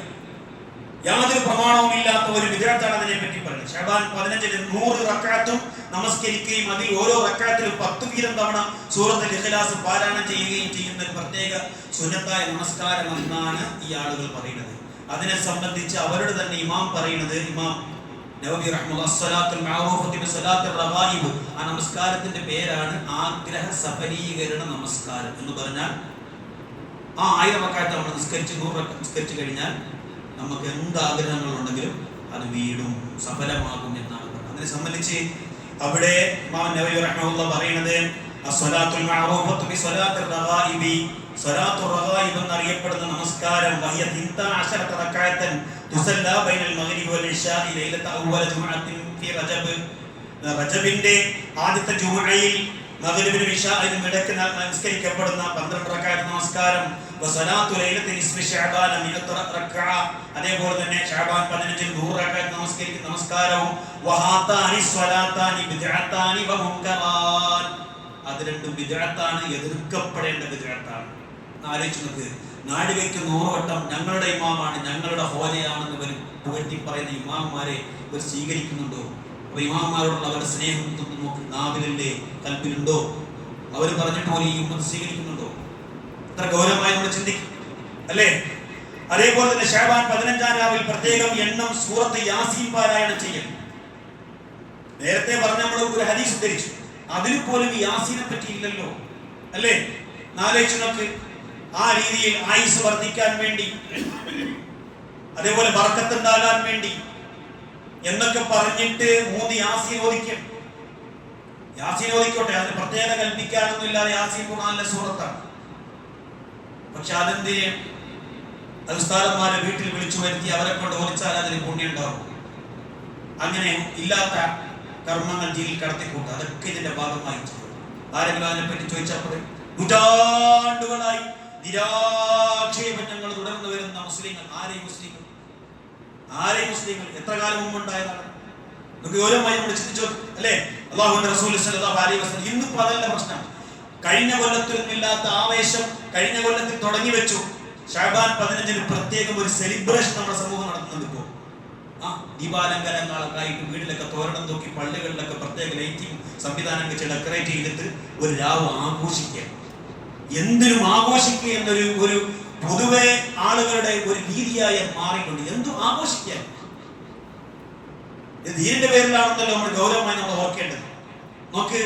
യാതൊരു പ്രമാണവും ഇല്ലാത്ത ഒരു ബിദ്അത്താണ് അതിനെ പറ്റി പറയുന്നത്. ശഅബാൻ 15 100 റക്അത്തും നമസ്കരിക്കുകയും അതിൽ ഓരോ റക്അത്തിലും 10 വീതം തവണ സൂറത്തുൽ ഇഖ്ലാസ് പാരായണം ചെയ്യുകയും ചെയ്യുന്ന ഒരു പ്രത്യേക സുന്നത്തായ നമസ്കാരം എന്നാണ് ഈ ആളുകൾ പറയുന്നത്. അതിനെ സംബന്ധിച്ച് അവരുടെ തന്നെ ഇമാം പറയുന്നത്, ഇമാം നവവി റഹ്മത്തുള്ളാഹി സ്വലാത്തുൽ മഅറൂഫത്തി ബിസ്സലാത്തുർ റഗായിബ്, ആ നമസ്കാരത്തിന്റെ പേരാണ് ആഗ്രഹ സഫലീകരണ നമസ്കാരം എന്ന് പറഞ്ഞാൽ ആ 1000 റക്അത്ത് നമ്മൾ നിസ്കരിച്ച് 100 റക്അത്ത് നിസ്കരിച്ചു കഴിഞ്ഞാൽ നമുക്ക് എന്ത് ആഗ്രഹങ്ങളുണ്ടെങ്കിലും അത് വീടും സഫലമാകും എന്നാണ് പറയുന്നത്. അതിനെ സംബന്ധിച്ച് അവിടെ ഇമാം നവവി റഹ്മത്തുള്ളാഹി പറയുന്നത് അസ്സലാത്തുൽ മഅറൂഫത്തു ബിസ്സലാത്തുർ റഗായിബി, സ്വലാത്തുർ റഗായിബ് എന്നറിയപ്പെടുന്ന നമസ്കാരം വഹിയ 12 റക്അത്തൻ തുസല്ലാ ബൈനൽ മഗ്രിബി വൽ ഇശാഇ ലൈലത അവ്വല ജുമുഅത്തിൻ ഫി റജബ്. റജബിന്റെ ആദ്യത്തെ ജുമുഅയിൽ മഗ്രിബിനും ഇശാഇനും ഇടയ്ക്ക് നമസ്കരിക്കപ്പെടുന്ന 12 റക്അത്ത് നമസ്കാരം. വസലാത്തു ലൈലത്തി നിസ്ഫി ശഅബാൻ 100 റക്അ, അതേപോലെ തന്നെ ശഅബാൻ 15 100 റക്അത്ത് നമസ്കരിക്കുന്ന നമസ്കാരവും. വഹാതാനി സ്വലാത്താനി ബിദ്അത്താനി വമുൻകറാൻ, അത് രണ്ടും ബിദ്അത്താണ്, എതിർക്കപ്പെടേണ്ട ബിദ്അത്താണ്. ആലോചിച്ച് നോക്ക്, നാഴികയ്ക്ക് 100 വട്ടം ഞങ്ങളുടെ ഇമാമാണ് ഞങ്ങളുടെ ഹോജയാണെന്ന് ഇവർ പുകഴ്ത്തി പറയുന്ന ഇമാമാരെ ഇവർ സ്വീകരിക്കുന്നുണ്ടോ? അപ്പൊ ഇമാമാരോടുള്ള അവരുടെ സ്നേഹം നമുക്ക് നാവിലല്ലേ, കൽപ്പിലുണ്ടോ? അവർ പറഞ്ഞിട്ട് പോലെ ഈ ഉമ്മത്ത് സ്വീകരിക്കുന്നുണ്ടോ? ഇത്ര ഗൗരവമായി നമ്മൾ ചിന്തിക്കും അല്ലേ? അതേപോലെ തന്നെ ശഅബാൻ 15 രാവിൽ പ്രത്യേകം എണ്ണം സൂറത്ത് യാസീൻ പാരായണം ചെയ്യണം. നേരത്തെ പറഞ്ഞ നമ്മൾ ഒരു ഹദീസ് ഉദ്ധരിച്ചു, അതിൽ പോലും യാസീനെ പറ്റി ഇല്ലല്ലോ അല്ലേ? നാലേച്ചു നോക്ക്, ആ രീതിയിൽ ആയുസ് വർദ്ധിക്കാൻ വേണ്ടി, അതേപോലെ ബർക്കത്ത് ഉണ്ടാകാൻ വേണ്ടി എന്നൊക്കെ പറഞ്ഞിട്ട് 3 യാസീൻ ഓദിക്കും. യാസീൻ ഓദിക്കോട്ടെ, അതിന് പ്രത്യേകത കൽപ്പിക്കാനൊന്നും ഇല്ലാതെ യാസീൻ ഖുർആനിലെ സൂറത്താണ്. പക്ഷെ അതെന്തിന് അത് ഉസ്താദന്മാരെ വീട്ടിൽ വിളിച്ചു വരുത്തി അവരെ കൊണ്ട് ഓദിച്ചാൽ അതിന് പുണ്യം ഉണ്ടാവും. അങ്ങനെ ഇല്ലാത്ത കർമ്മങ്ങൾ ജീവിൽ കടത്തിക്കൂട്ടുക, അതൊക്കെ ഇതിന്റെ ഭാഗമായി ചെയ്യും. ആരെങ്കിലും അതിനെപ്പറ്റി ചോദിച്ചപ്പോൾ നൂറ്റാണ്ടുകളായി നിരാക്ഷേപം ഞങ്ങൾ തുടർന്നു വരുന്ന മുസ്ലിങ്ങൾ ആരെയും മുസ്ലിങ്ങൾ എത്ര കാലം മുമ്പ് ഉണ്ടായതാണ്? നമുക്ക് ഓരോമായി നമ്മൾ ചിന്തിച്ചു അല്ലേ? അല്ലാഹുവിന്റെ റസൂൽ സല്ലല്ലാഹു അലൈഹി വസല്ലം ഇന്നിപ്പോ അതല്ല പ്രശ്നം. കഴിഞ്ഞ കൊല്ലത്തിലൊന്നും ഇല്ലാത്ത ആവേശം കഴിഞ്ഞ കൊല്ലത്തിൽ തുടങ്ങി വെച്ചു. ശഅബാൻ 15 പ്രത്യേകം ഒരു സെലിബ്രേഷൻ നമ്മുടെ സമൂഹം നടത്തുന്നുണ്ട്. ഇപ്പോൾ ദീപാലങ്കാരങ്ങളൊക്കെ ആയിട്ട് വീട്ടിലൊക്കെ തോരണം തൂക്കി പള്ളികളിലൊക്കെ പ്രത്യേക ലൈറ്റിംഗ് സംവിധാനം വെച്ച് ഡെക്കറേറ്റ് ചെയ്തിട്ട് ഒരു രാവ് ആഘോഷിക്കുക, എന്തിനും ആഘോഷിക്കുക എന്നൊരു ഒരു പൊതുവെ ആളുകളുടെ ഒരു രീതിയായി മാറിയിട്ടുണ്ട്. എന്തും ആഘോഷിക്കാൻ ദീനിന്റെ പേരിലാണെന്നല്ലോ നമ്മൾ ഗൗരവമായി നമ്മൾ ഓർക്കേണ്ടത്. നോക്ക്,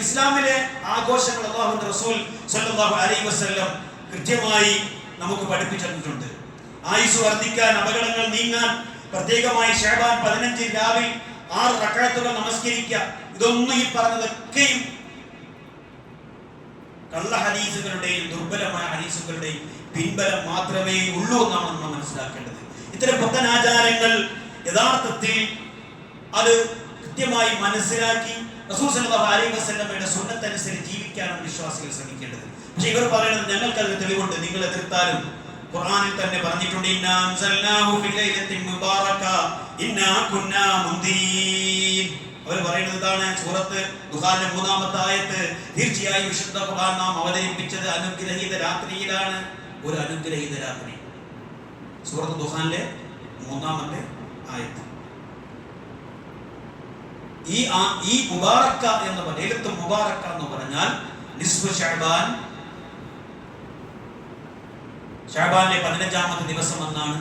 ഇസ്ലാമിലെ ആഘോഷങ്ങൾ അല്ലാഹുവിന്റെ റസൂൽ സല്ലല്ലാഹു അലൈഹി വസല്ലം കൃത്യമായി നമുക്ക് പഠിപ്പിച്ചിട്ടുണ്ട്. ആയുസ് വർദ്ധിക്കാൻ, അപകടങ്ങൾ നീങ്ങാൻ പ്രത്യേകമായി ശഅബാൻ 15 രാവിൽ 6 റക്അത്തുകൾ നമസ്കരിക്കുക. ഇതൊന്നും ഈ പറഞ്ഞതൊക്കെയും കള്ള ഹദീസുകളുടെയും ദുർബലമായ ഹദീസുകളുടെയും പിൻബലം മാത്രമേ ഉള്ളൂ എന്നാണ് നമ്മൾ മനസ്സിലാക്കേണ്ടത്. ഇത്തരം പുത്തനാചാരങ്ങൾ യഥാർത്ഥത്തിൽ അത് കൃത്യമായി മനസ്സിലാക്കി റസൂൽ സല്ലല്ലാഹു അലൈഹി വസല്ലമയുടെ സുന്നത്ത് അനുസരിച്ച് ജീവിക്കാനാണ് വിശ്വാസികൾ ശ്രമിക്കേണ്ടത്. പക്ഷെ ഇവർ പറയുന്നത് ഞങ്ങൾക്ക് അതിന് തെളിവുണ്ട്, നിങ്ങൾ എതിർത്താലും ഖുർആനിൽ തന്നെ പറഞ്ഞിട്ടുണ്ട്, ഇന്നാ അൻസൽനാഹു ഫി ലൈലത്തിൻ മുബാറക ഇന്നാ കുന്നാ മുൻദിരീൻ. അവർ പറയുന്നത് ഇതാണ്, സൂറത്ത് ദുഹാനിലെ 3-ാമത്തെ ആയത്ത്, തീർച്ചയായും വിശുദ്ധ ഖുർആൻ നാം അവതരിപ്പിച്ചത് അനുഗ്രഹീത രാത്രിയിലാണ്. ഒരു അനുഗ്രഹീത രാത്രി, സൂറത്ത് ദുഹാനിലെ 3-ാമത്തെ ആയത്ത്. ഈ മുബാറക്ക എന്ന് പറഞ്ഞ ലൈലത്തുൽ മുബാറക്ക എന്ന് പറഞ്ഞാൽ നിസ്ഫു ശഅബാൻ, ശഅബാനിലെ 15-ാമത്തെ ദിവസം എന്നാണ്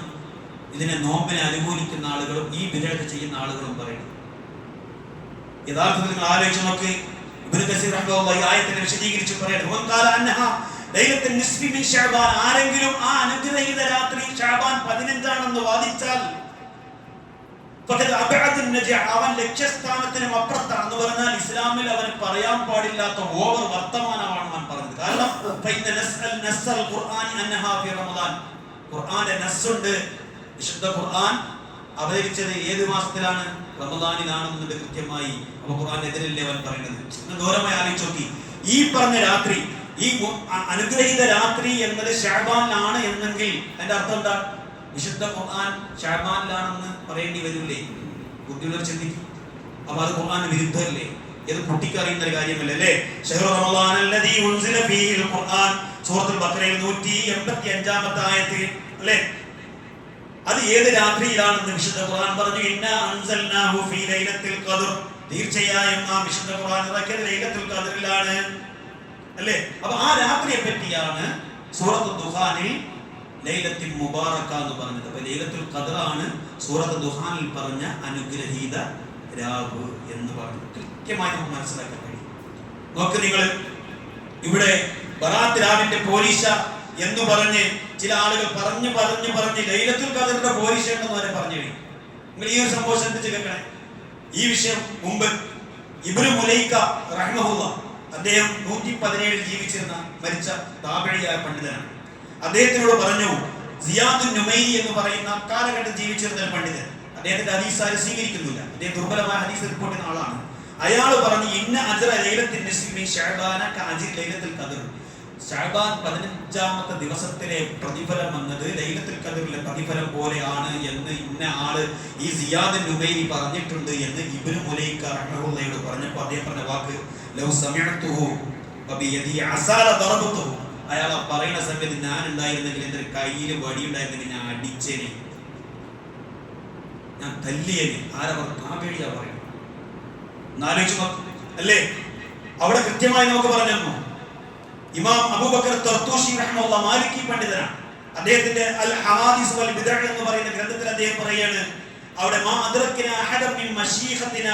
ഇതിനെ നോമ്പിനെ അനുകൂലിക്കുന്ന ആളുകളും ഈ ബിദ്അത്ത് ചെയ്യുന്ന ആളുകളും പറയുന്നത്. യഥാർത്ഥത്തിൽ നിങ്ങൾ ആലോചിച്ച് നോക്ക്, ഇബ്നു കസീർ റഹ്മത്തുള്ളാഹി ഈ ആയത്തിനെ വിശദീകരിച്ച് പറയുന്നത്, വൻകാല അന്നഹാ ലൈലത്തുൻ നിസ്ഫി മിൻ ശഅബാൻ, ആരെങ്കിലും ആ അനുഗ്രഹീത രാത്രി ശഅബാൻ 15 ആണെന്ന് വാദിച്ചാൽ അവൻ ലക്ഷ്യസ്ഥാനത്തിനും അപ്പുറത്താണെന്ന് പറഞ്ഞാൽ ഇസ്ലാമിൽ അവന് പറയാൻ പാടില്ലാത്ത ഓവർ വർത്തമാനമാണ് അവൻ പറഞ്ഞത്. കാരണം ഖുർആന്റെ നസ്സുണ്ട്, വിശുദ്ധ ഖുർആൻ അവതരിച്ചത് ഏത് മാസത്തിലാണ്? റമദാനിലാണെന്നുണ്ട് കൃത്യമായി. അപ്പൊ ഖുർആനെതിരല്ലേ അവൻ പറയുന്നത്? ഗൗരവമായി ആലോചിച്ച് നോക്കി, ഈ പറഞ്ഞ രാത്രി, ഈ അനുഗ്രഹീത രാത്രി എന്നത് ശഅബാനിലാണ് എന്നെങ്കിൽ അതിന്റെ അർത്ഥം എന്താ? വിശുദ്ധ ഖുർആൻ ശഅബാനിലാണെന്ന് പറയേണ്ടി വരില്ലേ? ബുദ്ധിയുള്ളവർ ചിന്തിക്കും. അപ്പൊ അത് ഖുർആന് വിരുദ്ധമല്ലേ? ഇത് കുട്ടിക്ക് അറിയുന്ന ഒരു കാര്യമല്ല അല്ലേ? ശഹ്റു റമളാൻ അല്ലദീ ഉൻസില ഫീഹിൽ ഖുർആൻ, സൂറത്തുൽ ബഖറയിൽ 185-ാമത്തെ ആയത്തിൽ അല്ലേ? അത് ഏത് രാത്രിയിലാണെന്ന് വിശുദ്ധ ഖുർആൻ പറഞ്ഞു, ഇന്നാ അൻസൽനാഹു ഫീ ലൈലത്തുൽ ഖദ്ർ, തീർച്ചയായും നാം വിശുദ്ധ ഖുർആൻ ഇറക്കിയത് ലൈലത്തുൽ ഖദ്റിലാണ് അല്ലേ? അപ്പൊ ആ രാത്രിയെ പറ്റിയാണ് സൂറത്തുൽ ദുഹാനിൽ ലൈലത്തുൽ മുബാറക എന്ന് പറഞ്ഞത്. അപ്പൊ ലൈലത്തുൽ ഖദ്റാണ് സൂറത്തുൽ ദുഹാനിൽ പറഞ്ഞ അനുഗ്രഹീത രാവ് എന്ന് പറഞ്ഞു. കൃത്യമായി നമുക്ക് മനസ്സിലാക്കാൻ കഴിയും. നോക്ക് നിങ്ങൾ, ഇവിടെ ബറാത്ത് രാവിന്റെ പോലീശ എന്ന് പറഞ്ഞ് ചില ആളുകൾ പറഞ്ഞ് ലൈലത്തുൽ ഖദ്റിന്റെ പോലീശ ഉണ്ടെന്ന് വരെ പറഞ്ഞു കഴിയും. നിങ്ങൾ ഈ ഒരു സംഭവം ശ്രദ്ധിച്ച് കേൾക്കണേ. ഈ വിഷയം മുമ്പ് ഇബ്നു മുലൈക റഹ്മഹുല്ലാ, അദ്ദേഹം 117 ജീവിച്ചിരുന്ന മരിച്ച താബിഈയായ പണ്ഡിതനാണ്. അദ്ദേഹത്തിനോട് പറഞ്ഞു, സിയാദുൻ നുമൈരി എന്ന് പറയുന്ന കാലഘട്ടം ജീവിച്ചിരുന്ന ഒരു പണ്ഡിതൻ, അദ്ദേഹത്തിന്റെ ഹദീസ് ആരും സ്വീകരിക്കുന്നില്ല, അദ്ദേഹം ദുർബലമായ ഹദീസ് റിപ്പോർട്ട് ചെയ്യുന്ന ആളാണ്. അയാൾ പറഞ്ഞു, ഇന്ന അജ്റ ലൈലത്തുൻ നിസ്ഫി മിൻ ശഅബാന കഅജ്രി ലൈലത്തുൽ ഖദ്ർ, ശഅബാൻ 15-ാമത്തെ ദിവസത്തിലെ പ്രതിഫലം എന്നത് ലൈലത്തുൽ ഖദ്റിലെ പ്രതിഫലം പോലെയാണ് എന്ന് ഇന്ന ആള് ഈ സിയാദുൻ നുമൈരി പറഞ്ഞിട്ടുണ്ട് എന്ന് ഇബ്നു മുലൈക റഹ്മഹുല്ലാഹയോട് പറഞ്ഞപ്പോൾ അദ്ദേഹം പറഞ്ഞ വാക്ക്, ലൗ സമിഅതുഹു വബിയദി അസാല ദറബതുഹു, അയാൾ പറയുന്ന സമയത്ത് ഞാൻ ഉണ്ടായിരുന്നെങ്കിൽ എന്റെ കയ്യിൽ വടി ഉണ്ടായിരുന്നെങ്കിൽ ഞാൻ അടിച്ചേനെ, ഞാൻ തല്ലിയേനെ. ആരാ പറഞ്ഞു? താബിഈയാ പറയുന്നു. എന്നാലോചിച്ചു അല്ലേ? അവിടെ കൃത്യമായി നമുക്ക് പറഞ്ഞു. ഇമാം അബൂബക്കർ തർത്തൂശി റഹ്മത്തുള്ളാഹി മാലിക്കി പണ്ഡിതനാണ്. അദ്ദേഹത്തിന്റെ അൽ ഹവാദിസ് വൽ ബിദ്അ എന്ന് പറയുന്ന ഗ്രന്ഥത്തിൽ അദ്ദേഹം പറയാണ്, അവിടെ മാ അദ്റകന അഹദൻ മിൻ മശീഖത്തിന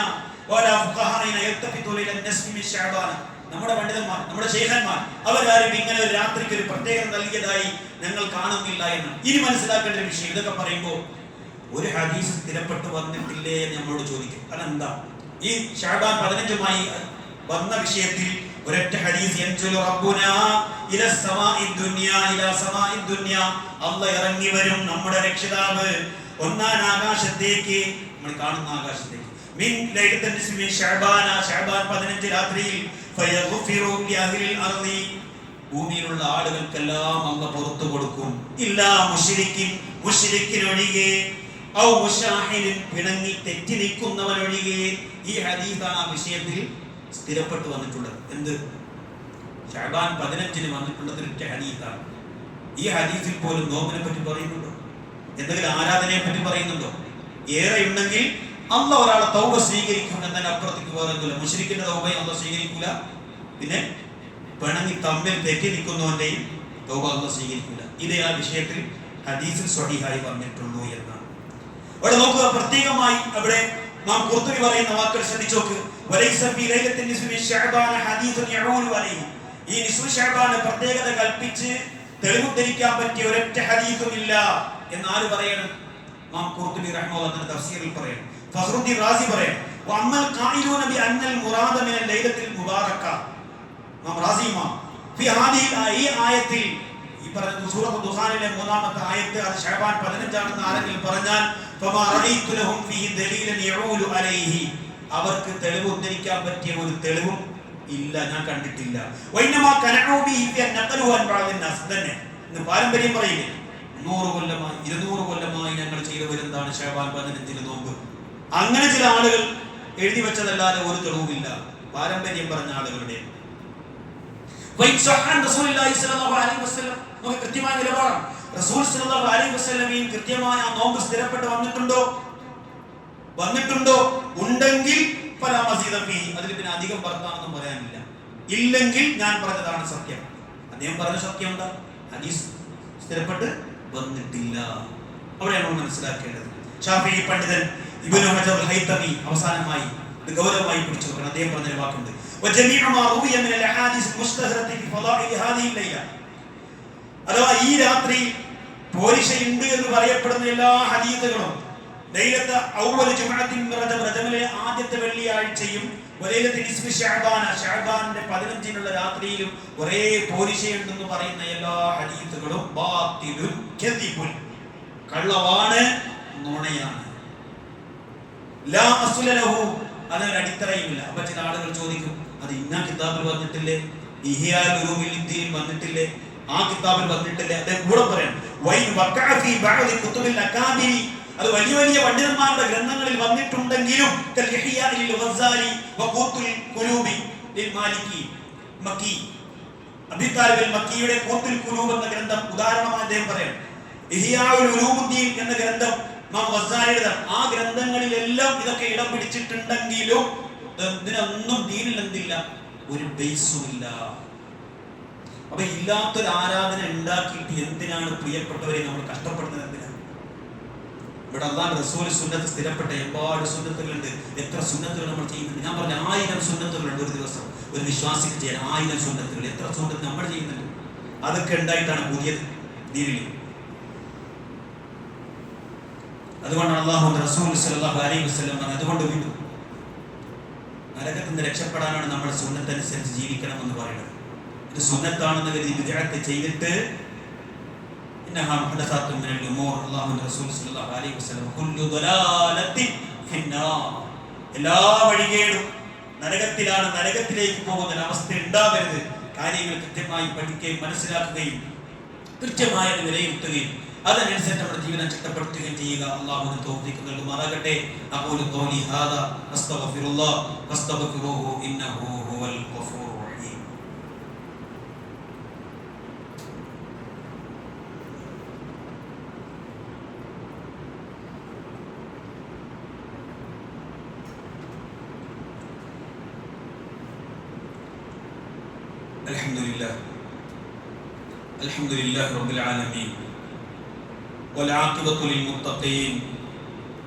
വലാ ഫുഖഹാന യൽതഫിതു ഇല നസ്ഫി മിൻ ശഅബാൻ, നമ്മുടെ പണ്ഡിതന്മാർ, നമ്മുടെ ശൈഖന്മാർ അവരാരും ഇങ്ങനെ ഒരു രാത്രിക്ക് ഒരു പ്രത്യേകത നൽകിയതായി ഞങ്ങൾ കാണുന്നില്ല എന്ന്. ഇനി മനസ്സിലാക്കേണ്ട ഒരു വിഷയം, ഇതൊക്കെ പറയുമ്പോൾ ഒരു ഹദീസ് സ്ഥിരപ്പെട്ടു വന്നിട്ടില്ലേ എന്ന് നമ്മളോട് ചോദിക്കും. കാരണം എന്താ? ഈ ശഅബാൻ 15-മായി വന്ന വിഷയത്തിൽ ഒരൊറ്റ ഹദീസ്, യൻസുലു റബ്ബുനാ ഇലാ സമാഇ ദുനിയാ, ഇലാ സമാഇ ദുനിയാ, അല്ലാഹ് ഇറങ്ങി വരും നമ്മുടെ രക്ഷിതാവ് ഒന്നാം ആകാശത്തേക്ക്, നമ്മൾ കാണുന്ന ആകാശത്തേക്ക്, മിൻ ലൈലത്തുൻ നിസ്ഫി മിൻ ശഅബാന, ശഅബാൻ 15 രാത്രിയിൽ, ഫയഗ്ഫിറു ലി അഹ്ലിൽ അർളി, ഭൂമിയിലുള്ള ആളുകൾക്കെല്ലാം അല്ലാഹ് പുറത്തു കൊടുക്കും, ഇല്ലാ മുശ്രിക്കിൻ, മുശ്രിക്കിനൊഴികെ ഔ മുശാഹിലിൻ പിണങ്ങി തെറ്റി നിൽക്കുന്നവനൊഴികെ. ഈ ഹദീസാണ് ആ വിഷയത്തിൽ സ്ഥിരപ്പെട്ടു വന്നിട്ടുള്ളത്. എന്ത്? ശഅബാൻ 15 വന്നിട്ടുള്ളത് ഒറ്റ ഹദീസാണ്. ഈ ഹദീസിൽ പോലും നോമ്പിനെ പറ്റി പറയുന്നുണ്ടോ? എന്തെങ്കിലും ആരാധനയെ പറ്റി പറയുന്നുണ്ടോ? ഏറെ ഉണ്ടെങ്കിൽ അല്ലാഹ് ഒരാളെ തൗബ സ്വീകരിക്കും എന്നതിന് അപ്പുറത്തേക്ക് വേറെ ഒന്നുമില്ല. മുശ്രിക്കിന്റെ തൗബയെ അല്ലാഹ് സ്വീകരിക്കില്ല. പിന്നെ പിണങ്ങി തമ്മിൽ തെറ്റി നിൽക്കുന്നവന്റെയും തൗബ അല്ലാഹ് സ്വീകരിക്കില്ല. ഇതേ ആ വിഷയത്തിൽ ഹദീസിൽ സ്വഹീഹായി വന്നിട്ടുള്ളൂ എന്നാണ്. അവിടെ നോക്കുക, പ്രത്യേകമായി അവിടെ നാം ഖുർത്തുബി പറയുന്ന വാക്കുകൾ ശ്രദ്ധിച്ചു നോക്ക്. വലൈസ ഫീ ലൈലത്തിൻ നിസ്ഫി മിൻ ശഅബാന ഹദീസുൻ യഊലു അലൈഹി. ഈ നിസ്ഫു ശഅബാന പ്രത്യേകത കൽപ്പിച്ച് തെളിവുദ്ധരിക്കാൻ പറ്റിയ ഒരൊറ്റ ഹദീസും ഇല്ല എന്ന് ആര് പറയണം? നാം ഖുർത്തുബി റഹ്മത്തുള്ളാഹി തഫ്സീറിൽ പറയണം. ഫഖറുദ്ദീൻ റാസി പറയണം. വഅമ്മൽ ഖായിലൂന ബി അന്നൽ മുറാദ മിനൽ ലൈലത്തിൽ മുബാറക. നാം റാസി ഇമാം ഫി ഹാദിഹി ഈ ആയത്തിൽ ഈ പറഞ്ഞ സൂറത്ത് ദുഖാനിലെ 3-ാമത്തെ ആയത്ത് അത് ശഅബാൻ 15 ആണെന്ന് ആരെങ്കിലും പറഞ്ഞാൽ ഫമാ റഅയ്തു ലഹും ഫീഹി ദലീലൻ യഊലു അലൈഹി. അവർക്ക് തെളിവ് ഉദ്ധരിക്കാൻ പറ്റിയ ഒരു തെളിവും ഇല്ല, ഞാൻ കണ്ടിട്ടില്ല. വൈനമാ കനഉ ബിഹി ഫി നഖലു അൻ ബഅദ് നാസ്. തന്നെ ഇന്ന് പാരമ്പര്യം പറയില്ലേ, 100 കൊല്ലമായി 200 കൊല്ലമായി ഞങ്ങൾ ചെയ്തു വരുന്നതാണ് ശഅബാൻ 15 നോമ്പ്. അങ്ങനെ ചില ആളുകൾ എഴുതി വെച്ചതല്ലാതെ ഒരു തെളിവുമില്ല, പാരമ്പര്യം പറഞ്ഞ ആളുകളുടെ. കൃത്യമായ നിലപാടാണ്. റസൂൽ സല്ലല്ലാഹു അലൈഹി വസല്ലമയും കൃത്യമായ ആ നോമ്പ് സ്ഥിരപ്പെട്ട് വന്നിട്ടുണ്ടോ? ഉണ്ടെങ്കിൽ ഫലാ മസീദ ഫീഹി, അതിൽ പിന്നെ അധികം വർത്താനൊന്നും പറയാനില്ല. ഇല്ലെങ്കിൽ ഞാൻ പറഞ്ഞതാണ് സത്യം. അദ്ദേഹം പറഞ്ഞ സത്യം എന്താ? ഹദീസ് സ്ഥിരപ്പെട്ട് വന്നിട്ടില്ല. അവിടെയാണ് നമ്മൾ മനസ്സിലാക്കേണ്ടത്. ഷാഫിഈ പണ്ഡിതൻ ഇബ്നു ഹജർ അൽ ഹൈതമി അവസാനമായി ഇത് ഗൗരവമായി പിടിച്ചു നോക്കണം. അദ്ദേഹം പറഞ്ഞ വാക്കുണ്ട്, വജമീഉ മാ റുവിയ മിൻ അൽ അഹാദീസ് മുസ്തഹറത്തി ഫി ഫളാഇൽ ഹാദിഹി ലൈല. അഥവാ ഈ രാത്രി പോരിശയുണ്ട് എന്ന് പറയപ്പെടുന്ന എല്ലാ ഹദീസുകളും ലൈലത്ത് ഔവൽ ജുമുഅത്തിൻ റജബ്, റജബിലെ ആദ്യത്തെ വെള്ളിയാഴ്ചയും വലൈലത്ത് നിസ്ഫി ശഅബാന, ശഅബാനിന്റെ 15-നുള്ള രാത്രിയിലും ഒരേ പോരിശയുണ്ടെന്ന് പറയുന്ന എല്ലാ ഹദീസുകളും ബാത്തിലുൻ കദിബുൻ, കള്ളവാണ്, നുണയാണ്. ലാ അസ്ല ലഹു, അതിന് അടിത്തറയുമില്ല. അപ്പൊ ചില ആളുകൾ ചോദിക്കും, അത് ഇന്ന കിതാബിൽ വന്നിട്ടില്ലേ, ഇഹ്യാഉൽ ഉലൂമിദ്ദീൻ വന്നിട്ടില്ലേ, ആ കിതാബിൽ വന്നിട്ടില്ലേ? അദ്ദേഹം കൂടെ പറയാം, വൈൻ വഖഅ ഫീ ബഅദി കുതുബിൽ അകാബിരി, അത് വലിയ വലിയ പണ്ഡിതന്മാരുടെ ഗ്രന്ഥങ്ങളിൽ വന്നിട്ടുണ്ടെങ്കിലും കൽ ഇഹ്യാഇൽ ഗസാലി വഖൂത്തുൽ ഖുലൂബി ലിൽ മാലിക്കി മക്കി, അബീ താലിബ് അൽ മക്കിയുടെ ഖൂത്തുൽ ഖുലൂബ് എന്ന ഗ്രന്ഥം ഉദാഹരണമായി അദ്ദേഹം പറയാം. ഇഹ്യാഉൽ ഉലൂമുദ്ദീൻ എന്ന ഗ്രന്ഥം ഇമാം ഗസാലിയുടെ, ആ ഗ്രന്ഥങ്ങളിലെല്ലാം ഇതൊക്കെ ഇടം പിടിച്ചിട്ടുണ്ടെങ്കിലും ഇതിനൊന്നും ദീനിൽ എന്തില്ല, ഒരു ബേസും ഇല്ല. അപ്പൊ ഇല്ലാത്തൊരു ആരാധന ഉണ്ടാക്കിയിട്ട് എന്തിനാണ് പ്രിയപ്പെട്ടവരെ നമ്മൾ കഷ്ടപ്പെടുന്നത്? എന്തിനാണ്? ഇവിടെ അല്ലാഹു റസൂൽ സുന്നത്ത് സ്ഥിരപ്പെട്ട ഒരുപാട് സുന്നത്തുകളുണ്ട്. എത്ര സുന്നത്തുകൾ നമ്മൾ ചെയ്യുന്നുണ്ട്? ഞാൻ പറഞ്ഞ 1000 സുന്നത്തുകളുണ്ട് ഒരു ദിവസം ഒരു വിശ്വാസിക്ക് ചെയ്യാൻ. 1000 സുന്നത്തുകൾ, എത്ര സുന്നത്ത് നമ്മൾ ചെയ്യുന്നുണ്ട്? അതൊക്കെ ഉണ്ടായിട്ടാണ് പുതിയത് ദീനിൽ. അതുകൊണ്ടാണ് അല്ലാഹു റസൂൽ സല്ലല്ലാഹു അലൈഹി വസല്ലം പറഞ്ഞത്, അതുകൊണ്ട് വീണ്ടും നരകത്തിൽ നിന്ന് രക്ഷപ്പെടാനാണ് നമ്മൾ സുന്നത്തനുസരിച്ച് ജീവിക്കണമെന്ന് പറയുന്നത്. ഇത് സുന്നത്താണെന്ന് കരുതി ബിദ്അത്ത് ചെയ്തിട്ട് ഇന്നഹാ മുഹദസാത്തുൻ മിനൽ ഉമൂർ, അല്ലാഹു റസൂൽ സല്ലല്ലാഹു അലൈഹി വസല്ലം കുല്ലു ദലാലത്തിൻ ഫിന്നാർ, എല്ലാ വഴികേടും നരകത്തിലാണ്, നരകത്തിലേക്ക് പോകുന്ന അവസ്ഥ ഉണ്ടാകരുത്. കാര്യങ്ങൾ കൃത്യമായി പഠിക്കുകയും മനസ്സിലാക്കുകയും കൃത്യമായി വിലയിരുത്തുകയും അതനുസരിച്ച് നമ്മുടെ ജീവിതം ചിട്ടപ്പെടുത്തുകയും ചെയ്യുക. അല്ലാഹു തൗഫീഖ് നൽകുമാറാകട്ടെ. അഖൂലു ഖൗലി ഹാദാ അസ്തഗ്ഫിറുല്ലാഹ് ഫസ്തഗ്ഫിറൂഹു ഇന്നഹു ഹുവൽ ഗഫൂറുർ റഹീം. അൽഹംദുലില്ലാഹി റബ്ബിൽ ആലമീൻ والعاقبة للمتقين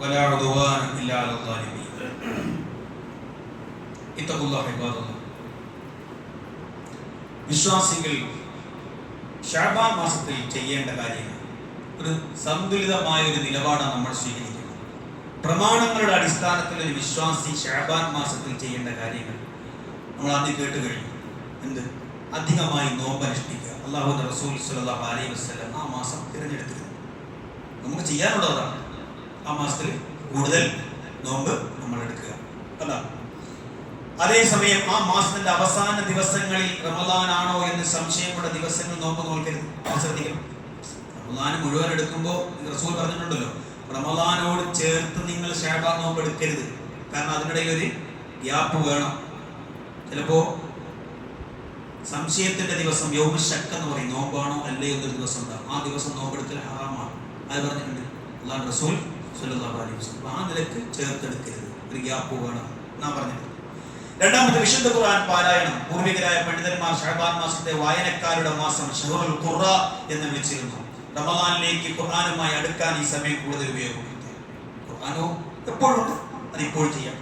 ولا عدوان إلا على الظالمين. اتقوا الله عباد الله. വിശ്വാസികൾ ശഅബാൻ മാസത്തിൽ ചെയ്യേണ്ട കാര്യങ്ങൾ, ഒരു സന്തുലിതമായ ഒരു നിലപാടാണ് നമ്മൾ സ്വീകരിക്കുന്നത്. പ്രമാണങ്ങളുടെ അടിസ്ഥാനത്തിൽ ഒരു വിശ്വാസി ശഅബാൻ മാസത്തിൽ ചെയ്യേണ്ട കാര്യങ്ങൾ നമ്മൾ ആദ്യം കേട്ട് കഴിഞ്ഞു. എന്ത്? അധികമായി നോമ്പ് അനുഷ്ഠിക്കുക. അല്ലാഹുവിന്റെ റസൂൽ സ്വല്ലല്ലാഹു അലൈഹി വസല്ലം ആ മാസം തിരഞ്ഞെടുത്തിരുന്നു. നമുക്ക് ചെയ്യാനുള്ളതാണ് ആ മാസത്തിൽ കൂടുതൽ നോമ്പ് നമ്മൾ എടുക്കുക. അതാണ്. അതേസമയം ആ മാസത്തിന്റെ അവസാന ദിവസങ്ങളിൽ റമദാൻ ആണോ എന്ന് സംശയമുള്ള ദിവസങ്ങൾ നോമ്പ് നോക്കരുത്. ശ്രദ്ധിക്കണം. റമദാൻ മുഴുവൻ എടുക്കുമ്പോൾ റസൂൽ പറഞ്ഞിട്ടുണ്ടല്ലോ, റമദാനോട് ചേർത്ത് നിങ്ങൾ ശഅബാൻ നോമ്പ് എടുക്കരുത്. കാരണം അതിനിടയിൽ ഒരു ഗ്യാപ്പ് വേണം. ചിലപ്പോ സംശയത്തിന്റെ ദിവസം യൗമു ശക്ക് എന്ന് പറയും, നോമ്പാണോ അല്ലേ എന്നൊരു ദിവസം ഉണ്ടാകും. ആ ദിവസം നോമ്പെടുക്കൽ ഹറാമാണ്. അത് പറഞ്ഞിട്ടുണ്ട് അല്ലാഹുവിന്റെ റസൂൽ സ്വല്ലല്ലാഹു അലൈഹി വസല്ലം. ആ നിലക്ക് ചേർത്തെടുക്കരുത്, ഒരു ഗ്യാപ്പ് വേണം ഞാൻ പറഞ്ഞിട്ടുണ്ട്. രണ്ടാമത്തെ വിശുദ്ധ ഖുർആൻ പാരായണം. പൂർവികരായ പണ്ഡിതന്മാർ ശഅബാൻ മാസത്തെ വായനക്കാരുടെ മാസം ഷഹറുൽ ഖുറ എന്ന് വിളിച്ചിരുന്നു. റമദാനിലേക്ക് ഖുർആനുമായി അടുക്കാൻ ഈ സമയം കൂടുതൽ ഉപയോഗപ്പെടുത്തുക. ഖുർആനോ എപ്പോഴും ഉണ്ട്, അത് ഇപ്പോഴും ചെയ്യാം.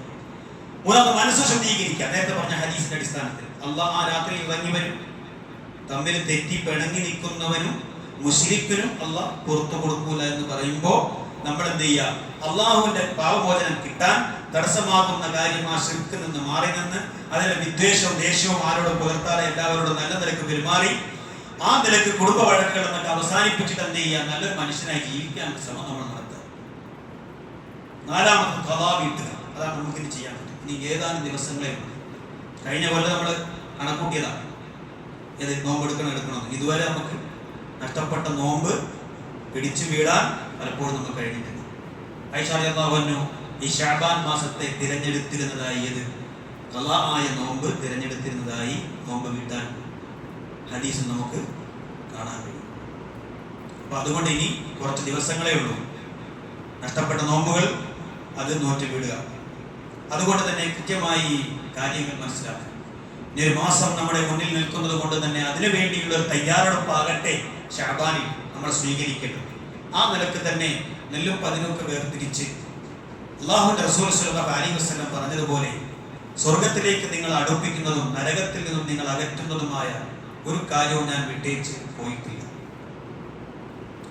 മൂന്നാമത് മനസ്സ് ശുദ്ധീകരിക്കുക. നേരത്തെ പറഞ്ഞ ഹദീസിന്റെ അടിസ്ഥാനത്തിൽ അള്ളാഹ് ആ രാത്രി ഇറങ്ങി വരും. തമ്മിൽ തെറ്റി പിണങ്ങി നിൽക്കുന്നവനും മുശ്രിക്കിനും അള്ളാഹ് പുറത്തു കൊടുക്കൂല എന്ന് പറയുമ്പോൾ നമ്മൾ എന്ത് ചെയ്യുക? അള്ളാഹുവിന്റെ പാവമോചനം കിട്ടാൻ തടസ്സമാകുന്ന കാര്യം ആ ശിർക്കിൽ നിന്ന് മാറി നിന്ന് അതിലെ വിദ്വേഷവും ദേഷ്യവും ആരോടും പുലർത്താതെ എല്ലാവരോടും നല്ല നിലക്ക് പെരുമാറി ആ നിലക്ക് കുടുംബ വഴക്കുകൾ എന്നൊക്കെ അവസാനിപ്പിച്ചിട്ട് എന്ത് ചെയ്യുക? നല്ലൊരു മനുഷ്യനായി ജീവിക്കാൻ ശ്രമം നമ്മൾ നടത്തുക. നാലാമത് ഖളാ വീട്ടുക. അതാണ് നമുക്കിനി ചെയ്യാൻ പറ്റും. ഇനി ഏതാനും ദിവസങ്ങളെ കഴിഞ്ഞ കൊല്ലം നമ്മൾ കണക്കൂട്ടിയതാണ് ഏത് നോമ്പ് എടുക്കണം. ഇതുവരെ നമുക്ക് നഷ്ടപ്പെട്ട നോമ്പ് പിടിച്ചു വീടാൻ പലപ്പോഴും നമുക്ക് കഴിഞ്ഞിട്ടില്ല. ആയിഷ റളിയല്ലാഹു അൻഹ ഈ ശഅബാൻ മാസത്തെ തിരഞ്ഞെടുത്തിരുന്നതായി ഖളാ ആയ നോമ്പ് തിരഞ്ഞെടുത്തിരുന്നതായി നോമ്പ് വീട്ടാൻ ഹദീസ് നമുക്ക് കാണാൻ കഴിയും. അപ്പൊ അതുകൊണ്ട് ഇനി കുറച്ച് ദിവസങ്ങളേ ഉള്ളൂ. നഷ്ടപ്പെട്ട നോമ്പുകൾ അത് നോറ്റ് വിടുക. അതുകൊണ്ട് തന്നെ കൃത്യമായി കാര്യങ്ങൾ മനസ്സിലാക്കുക. ഇനി ഒരു മാസം നമ്മുടെ മുന്നിൽ നിൽക്കുന്നത് കൊണ്ട് തന്നെ അതിനു വേണ്ടിയുള്ള ഒരു തയ്യാറെടുപ്പാകട്ടെ ശഅബാനിൽ നമ്മൾ സ്വീകരിക്കേണ്ടത്. ആ നിലക്ക് തന്നെ നെല്ലും പതിനൊക്കെ വേർതിരിച്ച് അല്ലാഹുവിന്റെ റസൂൽ സ്വല്ലല്ലാഹു അലൈഹി വസല്ലം പറഞ്ഞതുപോലെ സ്വർഗത്തിലേക്ക് നിങ്ങൾ അടുപ്പിക്കുന്നതും നരകത്തിൽ നിന്നും നിങ്ങൾ അകറ്റുന്നതുമായ ഒരു കാര്യവും ഞാൻ വിട്ടേച്ച് പോയിട്ടില്ല.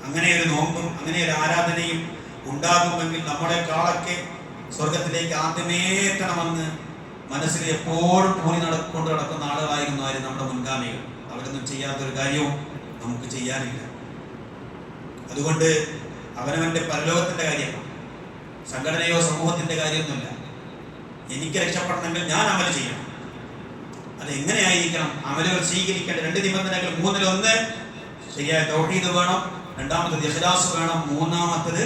അങ്ങനെ ഒരു നോമ്പും അങ്ങനെ ഒരു ആരാധനയും ഉണ്ടാകുമെങ്കിൽ നമ്മളെക്കാളൊക്കെ സ്വർഗത്തിലേക്ക് ആദ്യമേ എത്തണമെന്ന് മനസ്സിൽ എപ്പോഴും പൂരി കൊണ്ട് നടക്കുന്ന ആളുകളായിരുന്നു ആര്? നമ്മുടെ മുൻഗാമികൾ. അവരൊന്നും ചെയ്യാത്തൊരു കാര്യവും നമുക്ക് ചെയ്യാനില്ല. അതുകൊണ്ട് അവനവന്റെ പരലോകത്തിന്റെ കാര്യമാണ്, സംഘടനയോ സമൂഹത്തിന്റെ കാര്യമൊന്നുമില്ല. എനിക്ക് രക്ഷപ്പെടണമെങ്കിൽ ഞാൻ അമൽ ചെയ്യണം. അത് എങ്ങനെയായിരിക്കണം? അമലുകൾ സ്വീകരിക്കേണ്ട രണ്ട് നിബന്ധനകൾ. മൂന്നിലൊന്ന് ശരിയായ തൗഹീദ് വേണം, രണ്ടാമത്തത് ഇഖ്ലാസ് വേണം, മൂന്നാമത്തത്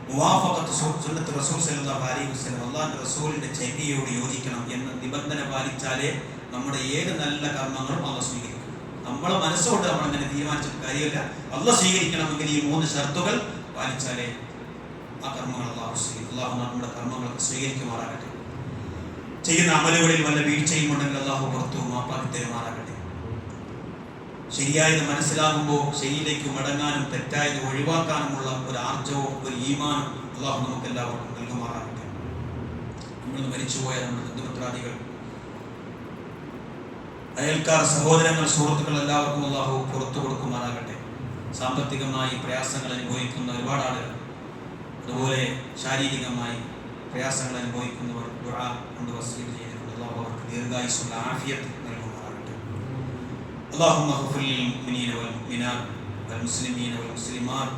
മുവാഫഖത്ത് സുന്നത്ത് റസൂൽ സല്ലല്ലാഹു അലൈഹി വസല്ലം, അല്ലാഹുവിന്റെ റസൂലിന്റെ ചര്യയോട് യോജിക്കണം എന്ന നിബന്ധന പാലിച്ചാലേ നമ്മുടെ ഏത് നല്ല കർമ്മങ്ങളും അല്ലാഹു സ്വീകരിക്കും. നമ്മളെ മനസ്സുകൊണ്ട് നമ്മൾ അങ്ങനെ തീരുമാനിച്ചിട്ട് കാര്യമില്ല. അല്ലാഹു സ്വീകരിക്കണമെങ്കിൽ ഈ മൂന്ന് ഷർത്തുകൾ പാലിച്ചാലേ ആ കർമ്മങ്ങൾ അല്ലാഹു നമ്മുടെ കർമ്മങ്ങളൊക്കെ സ്വീകരിക്കുമാറാകട്ടെ. ചെയ്യുന്ന അമലുകളിൽ വല്ല വീഴ്ചയും ഉണ്ടെങ്കിൽ അല്ലാഹു പുറത്തു മാപ്പാക്കി തരുമാറാകട്ടെ. ശരിയായത് മനസ്സിലാകുമ്പോൾ ശരിയിലേക്ക് മടങ്ങാനും തെറ്റായത് ഒഴിവാക്കാനുമുള്ള ഒരു ആർജവും ഒരു ഈമാനും അല്ലാഹു നമുക്ക് എല്ലാവർക്കും നൽകുമാറാകട്ടെ. നമ്മൾ മരിച്ചുപോയ നമ്മുടെ ബന്ധുമിത്രാദികൾ, അയൽക്കാർ, സഹോദരങ്ങൾ, സുഹൃത്തുക്കൾ എല്ലാവർക്കും അല്ലാഹു പുറത്തു കൊടുക്കുമാറാകട്ടെ. സാമ്പത്തികമായി പ്രയാസങ്ങൾ അനുഭവിക്കുന്ന ഒരുപാട് ആളുകൾ, അതുപോലെ ശാരീരികമായി പ്രയാസങ്ങൾ അനുഭവിക്കുന്നവർ ദുആ കൊണ്ട് വസീയത്ത് ചെയ്തിട്ടുണ്ട്. അല്ലാഹു അവർക്ക് ദീർഘായുസ്സുള്ള ആഫിയത്ത് നൽകുമാറാകട്ടെ. اللهم اغفر للمؤمنين والمؤمنات والمسلمين والمسلمات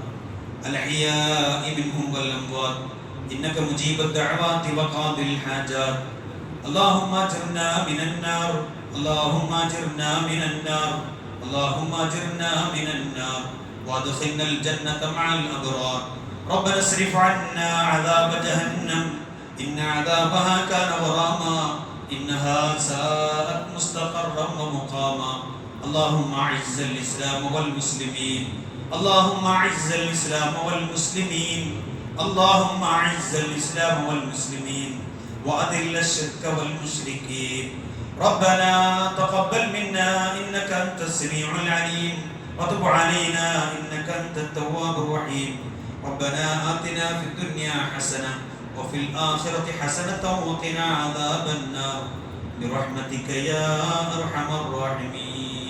الأحياء منهم والأموات إنك مجيب الدعوات وقاضي الحاجات. اللهم أجرنا من النار، اللهم أجرنا من النار، اللهم أجرنا من النار وادخلنا الجنة مع الأبرار. ربنا اصرف عنا عذاب جهنم إن عذابها كان غراما إنها ساءت مستقرا ومقاما. اللهم أعز الإسلام والمسلمين، اللهم أعز الإسلام والمسلمين، اللهم أعز الإسلام والمسلمين وأذل الشرك والمشركين. ربنا تقبل منا إنك أنت السميع العليم وتب علينا إنك أنت التواب الرحيم. ربنا آتنا في الدنيا حسنة وفي الآخرة حسنة وقنا عذاب النار برحمتك يا أرحم الراحمين.